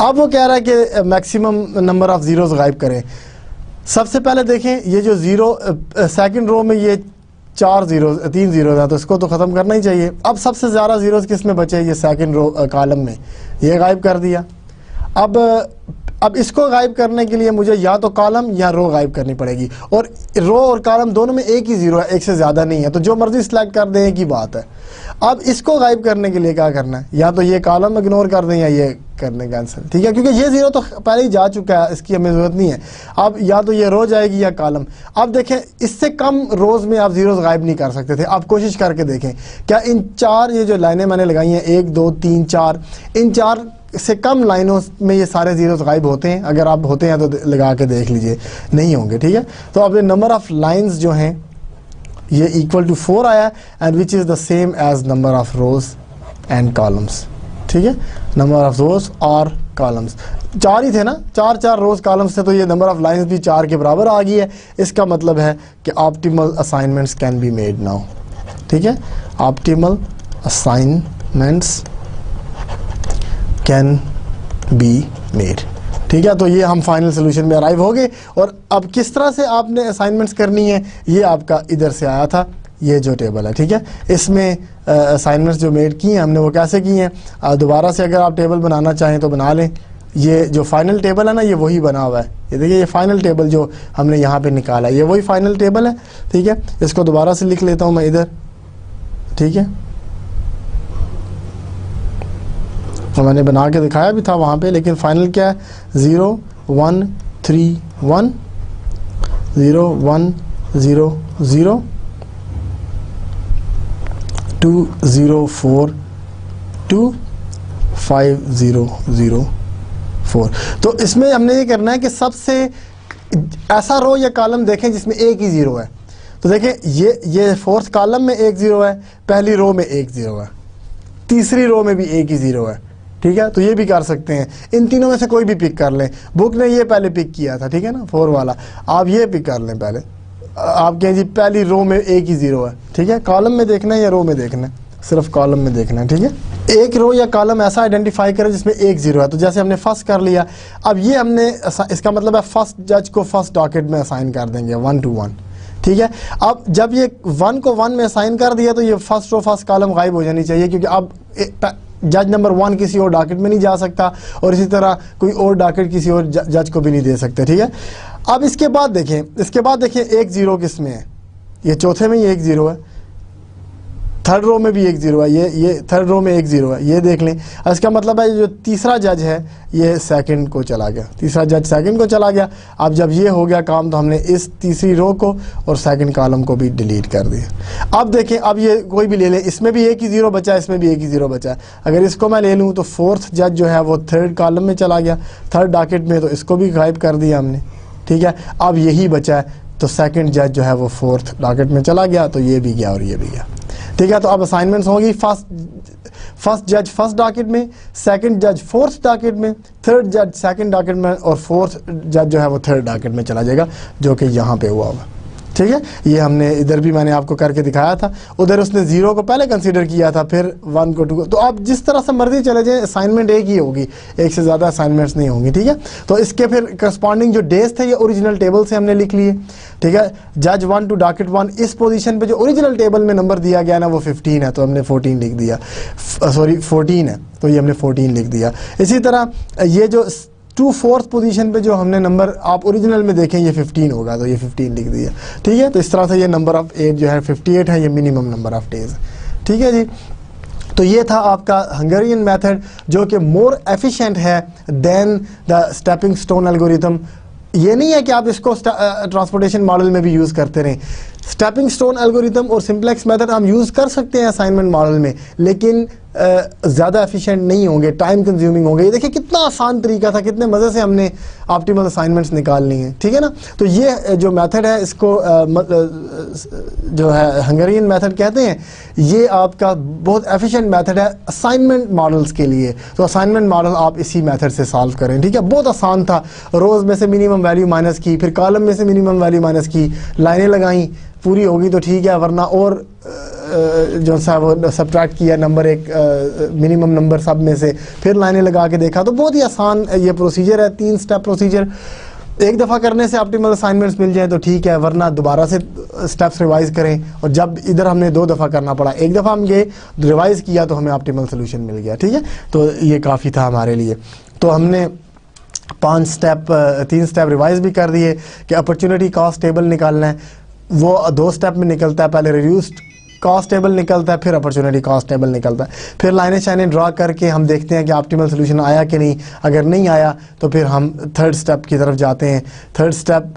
अब वो कह रहा है कि मैक्सिमम नंबर ऑफ ज़ीरोज़ गायब करें। सबसे पहले देखें, ये जो 0 सेकंड रो में ये 3 ज़ीरो है, तो इसको तो ख़त्म करना ही चाहिए। अब सबसे ज़्यादा ज़ीरोज़ किस में बचे, ये सेकंड रो कॉलम में, ये गायब कर दिया। अब अब इसको गायब करने के लिए मुझे या तो कॉलम या रो गायब करनी पड़ेगी, और रो और कॉलम दोनों में एक ही जीरो है, एक से ज़्यादा नहीं है, तो जो मर्जी सिलेक्ट कर दें एक ही बात है। अब इसको गायब करने के लिए क्या करना है, या तो ये कॉलम इग्नोर कर दें या ये कर दें कैंसिल, ठीक है, क्योंकि ये जीरो तो पहले ही जा चुका है, इसकी हमें ज़रूरत नहीं है। अब या तो ये रो जाएगी या कॉलम। अब देखें इससे कम रोज़ में आप जीरोस गायब नहीं कर सकते थे। आप कोशिश करके देखें, क्या इन चार ये जो लाइनें मैंने लगाई हैं 1 2 3 4, इन 4 से कम लाइनों में ये सारे जीरोस गायब होते हैं? अगर आप होते हैं तो लगा के देख लीजिए, नहीं होंगे, ठीक है। तो अब ये नंबर ऑफ़ लाइन्स जो हैं ये इक्वल टू 4 आया, and which is the same as number of rows and columns, ठीक है। नंबर ऑफ रोज और कॉलम्स 4 ही थे ना, 4 रोज कॉलम्स थे, तो ये नंबर ऑफ लाइन्स भी 4 के बराबर आ गई है। इसका मतलब है कि optimal assignments can be made now, ठीक है। Optimal assignments can be made, ठीक है। तो ये हम फाइनल सोल्यूशन में अराइव हो गए। और अब किस तरह से आपने असाइनमेंट्स करनी है, ये आपका इधर से आया था, ये जो टेबल है, ठीक है। इसमें असाइनमेंट्स जो मेड की हैं हमने वो कैसे की हैं, दोबारा से अगर आप टेबल बनाना चाहें तो बना लें। ये जो फाइनल टेबल है ना, ये वही बना हुआ है, ये देखिए, ये फाइनल टेबल जो हमने यहाँ पे निकाला है ये वही फाइनल टेबल है, ठीक है। इसको दोबारा से लिख लेता हूँ मैं इधर, ठीक है। तो मैंने बना के दिखाया भी था वहाँ पे, लेकिन फाइनल क्या है, 0 1 3 1 0 1 0 0 2 0 4 2 5 0 0 4। तो इसमें हमने ये करना है कि सबसे ऐसा रो या कॉलम देखें जिसमें एक ही ज़ीरो है। तो देखें ये फोर्थ कॉलम में एक ज़ीरो है, पहली रो में एक ज़ीरो है, तीसरी रो में भी एक ही ज़ीरो है, ठीक है। तो ये भी कर सकते हैं, इन तीनों में से कोई भी पिक कर लें। बुक ने ये पहले पिक किया था, ठीक है ना, 4 वाला, आप ये पिक कर लें पहले। आप कहें जी पहली रो में एक ही ज़ीरो है, ठीक है। कॉलम में देखना है या रो में देखना है? सिर्फ कॉलम में देखना है, ठीक है। एक रो या कॉलम ऐसा आइडेंटिफाई करें जिसमें एक ज़ीरो है। तो जैसे हमने फर्स्ट कर लिया, अब ये हमने, इसका मतलब है फर्स्ट जज को फर्स्ट डॉकेट में असाइन कर देंगे 1 to 1, ठीक है। अब जब ये 1 को 1 में असाइन कर दिया तो ये फर्स्ट रो फर्स्ट कॉलम गायब हो जानी चाहिए, क्योंकि अब जज नंबर 1 किसी और डॉकेट में नहीं जा सकता, और इसी तरह कोई और डॉकेट किसी और जज को भी नहीं दे सकते, ठीक है। अब इसके बाद देखें एक ज़ीरो किस में है, ये चौथे में ही एक ज़ीरो है, थर्ड रो में भी एक ज़ीरो है, ये थर्ड रो में एक ज़ीरो है, ये देख लें। इसका मतलब है जो तीसरा जज है ये सेकंड को चला गया, तीसरा जज सेकंड को चला गया। अब जब ये हो गया काम तो हमने इस तीसरी रो को और सेकंड कॉलम को भी डिलीट कर दिया। अब देखें, अब ये कोई भी ले लें, इसमें भी एक ही ज़ीरो बचा है, इसमें भी एक ही ज़ीरो बचा है। अगर इसको मैं ले लूँ तो फोर्थ जज जो है वो थर्ड कॉलम में चला गया, थर्ड डॉकेट में, तो इसको भी गायब कर दिया हमने, ठीक है। अब यही बचा है, तो सेकंड जज जो है वो फोर्थ डॉकेट में चला गया, तो ये भी गया और ये भी गया, ठीक है। तो अब असाइनमेंट्स होगी, फर्स्ट जज फर्स्ट डॉकेट में, सेकंड जज फोर्थ डॉकेट में, थर्ड जज सेकंड डॉकेट में, और फोर्थ जज जो है वो थर्ड डॉकेट में चला जाएगा, जो कि यहाँ पे हुआ होगा, ठीक है। ये हमने इधर भी मैंने आपको करके दिखाया था, उधर उसने 0 को पहले कंसीडर किया था, फिर 1 को 2 को। तो आप जिस तरह से मर्जी चले जाएं, असाइनमेंट एक ही होगी, एक से ज़्यादा असाइनमेंट्स नहीं होंगी, ठीक है। तो इसके फिर करस्पॉन्डिंग जो डेज थे ये ओरिजिनल टेबल से हमने लिख लिए, ठीक है। जज 1 to डॉकेट 1, इस पोजीशन पे जो ओरिजिनल टेबल में नंबर दिया गया ना वो 15 है, तो हमने 14 लिख दिया, सॉरी 14 है, तो ये हमने 14 लिख दिया। इसी तरह ये जो 2 4th पोजीशन पे जो हमने नंबर आप ओरिजिनल में देखें ये 15 होगा, तो ये 15 लिख दिया, ठीक है। तो इस तरह से ये नंबर ऑफ 8 जो है 58 है, ये मिनिमम नंबर ऑफ डेज, ठीक है जी। तो ये था आपका हंगेरियन मेथड, जो कि मोर एफिशिएंट है than the stepping stone algorithm. ये नहीं है कि आप इसको ट्रांसपोर्टेशन मॉडल में भी यूज़ करते रहें। स्टेपिंग स्टोन एल्गोरिथम और सिंप्लेक्स मेथड हम यूज़ कर सकते हैं असाइनमेंट मॉडल में, लेकिन ज़्यादा एफिशिएंट नहीं होंगे, टाइम कंज्यूमिंग होंगे। ये देखिए कितना आसान तरीका था, कितने मज़े से हमने ऑप्टिमल असाइनमेंट्स निकाल ली हैं, ठीक है ना। तो ये जो मेथड है इसको जो है हंगेरियन मेथड कहते हैं। ये आपका बहुत एफिशिएंट मेथड है असाइनमेंट मॉडल्स के लिए। तो असाइनमेंट मॉडल आप इसी मेथड से सॉल्व करें, ठीक है। बहुत आसान था, रोज़ में से मिनिमम वैल्यू माइनस की, फिर कॉलम में से मिनिमम वैल्यू माइनस की, लाइनें लगाई, पूरी होगी तो ठीक है, वरना और जो सा वो सब्ट्रैक्ट किया नंबर एक मिनिमम नंबर सब में से, फिर लाइनें लगा के देखा। तो बहुत ही आसान ये प्रोसीजर है, 3 स्टेप प्रोसीजर। एक दफ़ा करने से ऑप्टिमल असाइनमेंट्स मिल जाए तो ठीक है, वरना दोबारा से स्टेप्स रिवाइज करें। और जब इधर हमने 2 दफ़ा करना पड़ा, एक दफ़ा हम गए रिवाइज़ किया तो हमें ऑप्टिमल सोल्यूशन मिल गया, ठीक है। तो ये काफ़ी था हमारे लिए। तो हमने 3 स्टेप रिवाइज भी कर दिए कि अपॉर्चुनिटी कॉस्ट टेबल निकालना है, वो 2 स्टेप में निकलता है। पहले रिड्यूस्ड कॉस्ट टेबल निकलता है, फिर अपॉर्चुनिटी कॉस्ट टेबल निकलता है, फिर लाइनें शाइनें ड्रा करके हम देखते हैं कि ऑप्टिमल सोल्यूशन आया कि नहीं। अगर नहीं आया तो फिर हम 3rd स्टेप की तरफ जाते हैं। 3rd स्टेप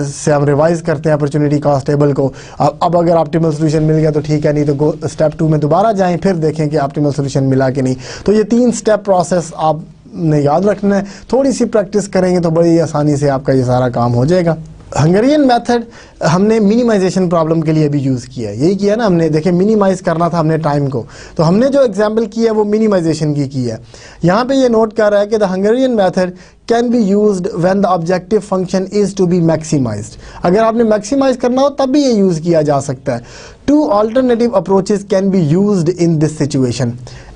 से हम रिवाइज करते हैं अपॉर्चुनिटी कॉस्ट टेबल को। अब अगर ऑप्टिमल सोल्यूशन मिल गया तो ठीक है, नहीं तो स्टेप 2 में दोबारा जाएं, फिर देखें कि ऑप्टिमल सोल्यूशन मिला कि नहीं। तो ये 3 स्टेप प्रोसेस आपने याद रखना है। थोड़ी सी प्रैक्टिस करेंगे तो बड़ी आसानी से आपका ये सारा काम हो जाएगा। हंगेरियन मेथड हमने मिनिमाइजेशन प्रॉब्लम के लिए भी यूज़ किया है। यही किया ना हमने, देखिए मिनिमाइज़ करना था हमने टाइम को, तो हमने जो एग्जांपल की है वो मिनिमाइजेशन की है। यहाँ पे ये नोट कर रहा है कि the Hungarian method can be used when the objective function is to be maximized. अगर आपने मैक्सिमाइज करना हो तब भी ये यूज़ किया जा सकता है। 2 alternative approaches can be used in this situation.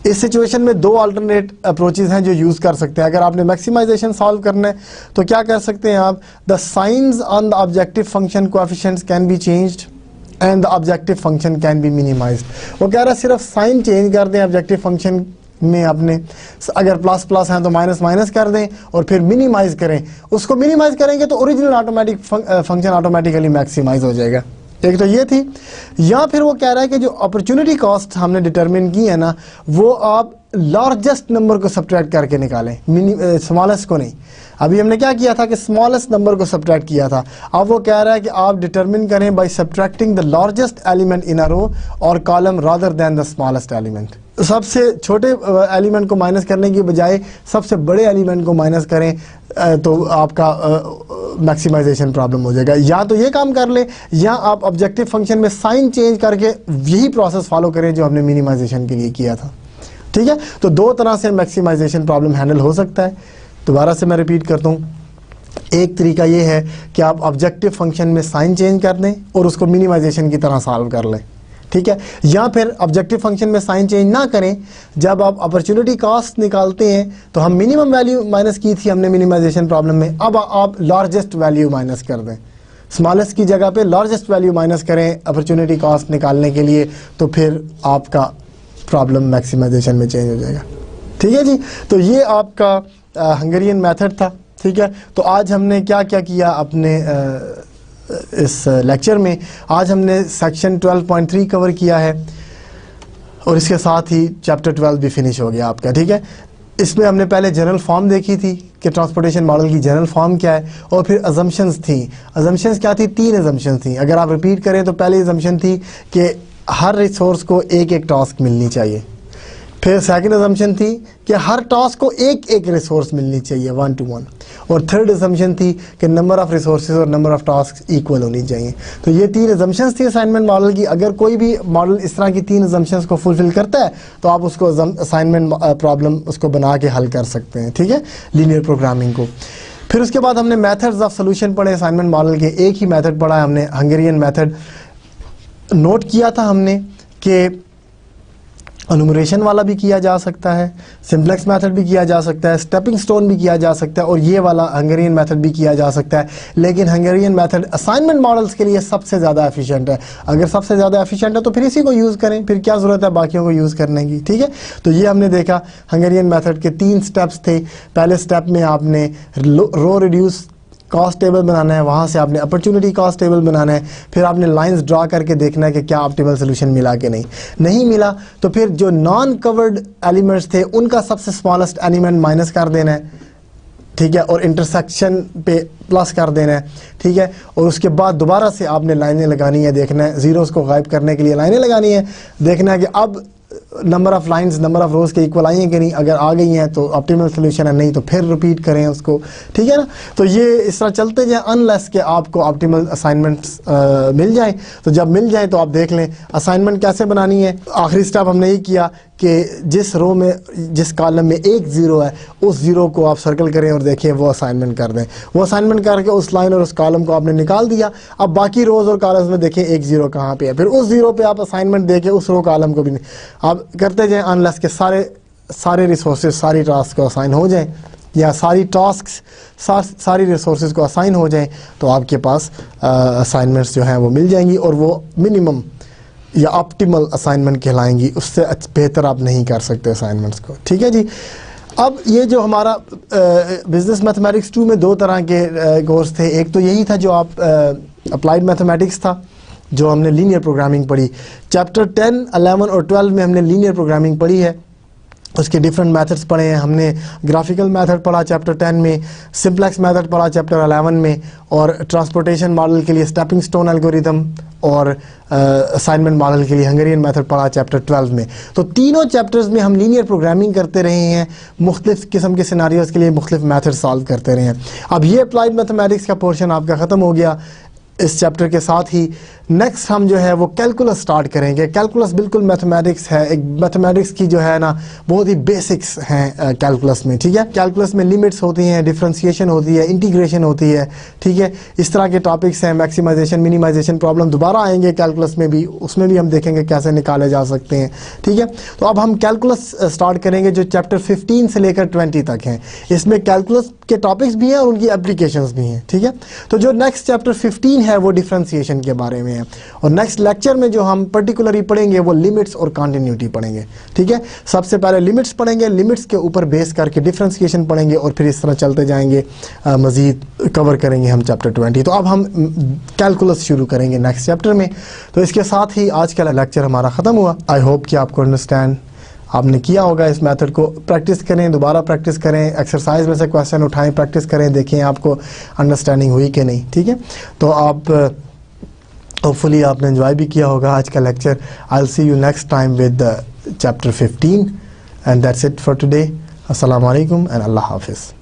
इस सिचुएशन में 2 अल्टरनेट अप्रोचेज हैं जो यूज़ कर सकते हैं। अगर आपने मैक्सिमाइजेशन सॉल्व करना है तो क्या कर सकते हैं आप, the science on the objective function coefficients can be changed and the objective function can be minimised. वो कह रहा है सिर्फ साइन चेंज कर दें ऑब्जेक्टिव फंक्शन में, आपने अगर प्लस प्लस हैं तो माइनस माइनस कर दें और फिर मिनिमाइज करें। उसको मिनिमाइज करेंगे तो original automatic function automatically maximize हो जाएगा। एक तो ये थी। या फिर वो कह रहा है कि जो अपॉर्चुनिटी कॉस्ट हमने डिटरमिन की है ना, वो आप लार्जेस्ट नंबर को सब्ट्रैक्ट करके निकालें, स्मॉलेस्ट को नहीं। अभी हमने क्या किया था कि स्मॉलेस्ट नंबर को सब्ट्रैक्ट किया था। अब वो कह रहा है कि आप डिटरमिन करें by subtracting the largest element in a row और column rather than the smallest element. सबसे छोटे एलिमेंट को माइनस करने की बजाय सबसे बड़े एलिमेंट को माइनस करें तो आपका मैक्सिमाइजेशन प्रॉब्लम हो जाएगा। या तो ये काम कर ले, या आप ऑब्जेक्टिव फंक्शन में साइन चेंज करके यही प्रोसेस फॉलो करें जो हमने मिनिमाइजेशन के लिए किया था। ठीक है, तो 2 तरह से मैक्सिमाइजेशन प्रॉब्लम हैंडल हो सकता है। दोबारा से मैं रिपीट करता हूँ। एक तरीका ये है कि आप ऑब्जेक्टिव फंक्शन में साइन चेंज कर दें और उसको मिनिमाइजेशन की तरह सॉल्व कर लें। ठीक है, या फिर ऑब्जेक्टिव फंक्शन में साइन चेंज ना करें। जब आप अपॉर्चुनिटी कॉस्ट निकालते हैं तो हम मिनिमम वैल्यू माइनस की थी हमने मिनिमाइजेशन प्रॉब्लम में, अब आप लार्जेस्ट वैल्यू माइनस कर दें, स्मॉलेस्ट की जगह पे लार्जेस्ट वैल्यू माइनस करें अपॉर्चुनिटी कॉस्ट निकालने के लिए, तो फिर आपका प्रॉब्लम मैक्सिमाइजेशन में चेंज हो जाएगा। ठीक है जी, तो ये आपका हंगेरियन मेथड था। ठीक है, तो आज हमने क्या क्या किया अपने इस लेक्चर में। आज हमने सेक्शन 12.3 कवर किया है और इसके साथ ही चैप्टर 12 भी फिनिश हो गया आपका। ठीक है, इसमें हमने पहले जनरल फॉर्म देखी थी कि ट्रांसपोर्टेशन मॉडल की जनरल फॉर्म क्या है, और फिर अजम्पशंस थी। अजम्पशंस क्या थी? 3 अजम्पशंस थी। अगर आप रिपीट करें तो पहली अजम्पशन थी कि हर रिसोर्स को एक एक टास्क मिलनी चाहिए। फिर सेकंड अजम्पशन थी कि हर टास्क को एक एक रिसोर्स मिलनी चाहिए 1 to 1। और थर्ड अजम्पशन थी कि नंबर ऑफ़ रिसोर्सेज और नंबर ऑफ़ टास्क इक्वल होनी चाहिए। तो ये 3 अजम्पशंस थी असाइनमेंट मॉडल की। अगर कोई भी मॉडल इस तरह की 3 अजम्पशंस को फुलफिल करता है तो आप उसको असाइनमेंट प्रॉब्लम उसको बना के हल कर सकते हैं। ठीक है, लीनियर प्रोग्रामिंग को। फिर उसके बाद हमने मेथड्स ऑफ सोल्यूशन पढ़े असाइनमेंट मॉडल के। एक ही मेथड पढ़ा है हमने, हंगेरियन मेथड। नोट किया था हमने कि एनुमरेशन वाला भी किया जा सकता है, सिंप्लेक्स मेथड भी किया जा सकता है, स्टेपिंग स्टोन भी किया जा सकता है, और ये वाला हंगेरियन मेथड भी किया जा सकता है। लेकिन हंगेरियन मेथड असाइनमेंट मॉडल्स के लिए सबसे ज़्यादा एफिशिएंट है। अगर सबसे ज़्यादा एफिशिएंट है तो फिर इसी को यूज़ करें, फिर क्या ज़रूरत है बाकियों को यूज़ करने की। ठीक है, तो ये हमने देखा हंगेरियन मेथड के 3 स्टेप्स थे। पहले स्टेप में आपने रो रिड्यूस कॉस्ट टेबल बनाना है, वहाँ से आपने अपॉर्चुनिटी कॉस्ट टेबल बनाना है, फिर आपने लाइंस ड्रा करके देखना है कि क्या ऑप्टिमल सोल्यूशन मिला कि नहीं मिला तो फिर जो नॉन कवर्ड एलिमेंट्स थे उनका सबसे स्मॉलेस्ट एलिमेंट माइनस कर देना है। ठीक है, और इंटरसेक्शन पे प्लस कर देना है। ठीक है, और उसके बाद दोबारा से आपने लाइनें लगानी है, देखना है ज़ीरोज़ को गायब करने के लिए लाइनें लगानी है, देखना है कि अब number of lines number of rows के इक्वल आई हैं कि नहीं। अगर आ गई हैं तो ऑप्टिमल सोल्यूशन है, नहीं तो फिर रिपीट करें उसको। ठीक है ना, तो ये इस तरह चलते जाए अनलेस के आपको ऑप्टिमल असाइनमेंट्स मिल जाएं। तो जब मिल जाए तो आप देख लें असाइनमेंट कैसे बनानी है। आखिरी स्टेप हमने ये किया कि जिस रो में जिस कॉलम में 1 0 है उस 0 को आप सर्कल करें और देखें, वो असाइनमेंट कर दें। वो असाइनमेंट करके उस लाइन और उस कॉलम को आपने निकाल दिया। अब बाकी रोज़ और कॉलम्स में देखें 1 0 कहाँ पे है, फिर उस 0 पे आप असाइनमेंट देके उस रो कॉलम को भी आप करते जाएं अनलेस के सारे रिसोर्सेज सारी टास्क को असाइन हो जाएं, या सारी टास्क्स सारी रिसोर्सेज को असाइन हो जाएं, तो आपके पास असाइनमेंट्स जो हैं वो मिल जाएंगी, और वो मिनिमम या ऑप्टिमल असाइनमेंट कहलाएंगी। उससे बेहतर आप नहीं कर सकते असाइनमेंट्स को। ठीक है जी, अब ये जो हमारा बिजनेस मैथमेटिक्स 2 में दो तरह के कोर्स थे। एक तो यही था जो आप अप्लाइड मैथमेटिक्स था, जो हमने लीनियर प्रोग्रामिंग पढ़ी। चैप्टर 10, 11 और 12 में हमने लीनियर प्रोग्रामिंग पढ़ी है, उसके डिफरेंट मेथड्स पढ़े हैं हमने। ग्राफिकल मेथड पढ़ा चैप्टर 10 में, सिंप्लेक्स मेथड पढ़ा चैप्टर 11 में, और ट्रांसपोर्टेशन मॉडल के लिए स्टेपिंग स्टोन एल्गोरिथम और असाइनमेंट मॉडल के लिए हंगेरियन मेथड पढ़ा चैप्टर 12 में। तो तीनों चैप्टर्स में हम लीनियर प्रोग्रामिंग करते रहे हैं, मुख्तलिफ किस्म के सिनारियोज़ के लिए मुख्तलिफ मेथड सॉल्व करते रहे हैं। अब ये अप्लाइड मैथमेटिक्स का पोर्शन आपका ख़त्म हो गया। इस चैप्टर के साथ ही नेक्स्ट हम जो है वो कैलकुलस स्टार्ट करेंगे। कैलकुलस बिल्कुल मैथमेटिक्स है, एक मैथमेटिक्स की जो है ना बहुत ही बेसिक्स हैं कैलकुलस में, ठीक है। कैलकुलस में लिमिट्स होती हैं, डिफरेंशिएशन होती है, इंटीग्रेशन होती है, ठीक है। इस तरह के टॉपिक्स हैं। मैक्सिमाइजेशन, मिनिमाइजेशन प्रॉब्लम दोबारा आएंगे कैलकुलस में भी, उसमें भी हम देखेंगे कैसे निकाले जा सकते हैं, ठीक है। तो अब हम कैलकुलस स्टार्ट करेंगे जो चैप्टर 15 से लेकर 20 तक हैं। इसमें कैलकुलस के टॉपिक्स भी हैं और उनकी एप्लीकेशंस भी हैं, ठीक है। तो जो नेक्स्ट चैप्टर 15 है वो डिफरेंशिएशन के बारे में है, और नेक्स्ट लेक्चर में जो हम पर्टिकुलरली पढ़ेंगे वो लिमिट्स और कंटिन्यूटी पढ़ेंगे, ठीक है। सबसे पहले लिमिट्स पढ़ेंगे, लिमिट्स के ऊपर बेस करके डिफरेंशिएशन पढ़ेंगे, और फिर इस तरह चलते जाएंगे, मज़ीद कवर करेंगे हम चैप्टर 20। तो अब हम कैलकुलस शुरू करेंगे नेक्स्ट चैप्टर में। तो इसके साथ ही आज का लेक्चर हमारा ख़त्म हुआ। आई होप कि आपको अंडरस्टैंड आपने किया होगा इस मेथड को। प्रैक्टिस करें, दोबारा प्रैक्टिस करें, एक्सरसाइज में से क्वेश्चन उठाएं, प्रैक्टिस करें, देखें आपको अंडरस्टैंडिंग हुई कि नहीं, ठीक है। तो आप होपफुली आपने एंजॉय भी किया होगा आज का lecture. I will see you next time with chapter 15 and that's it for today. अस्सलाम वालेकुम एंड अल्लाह हाफिज़।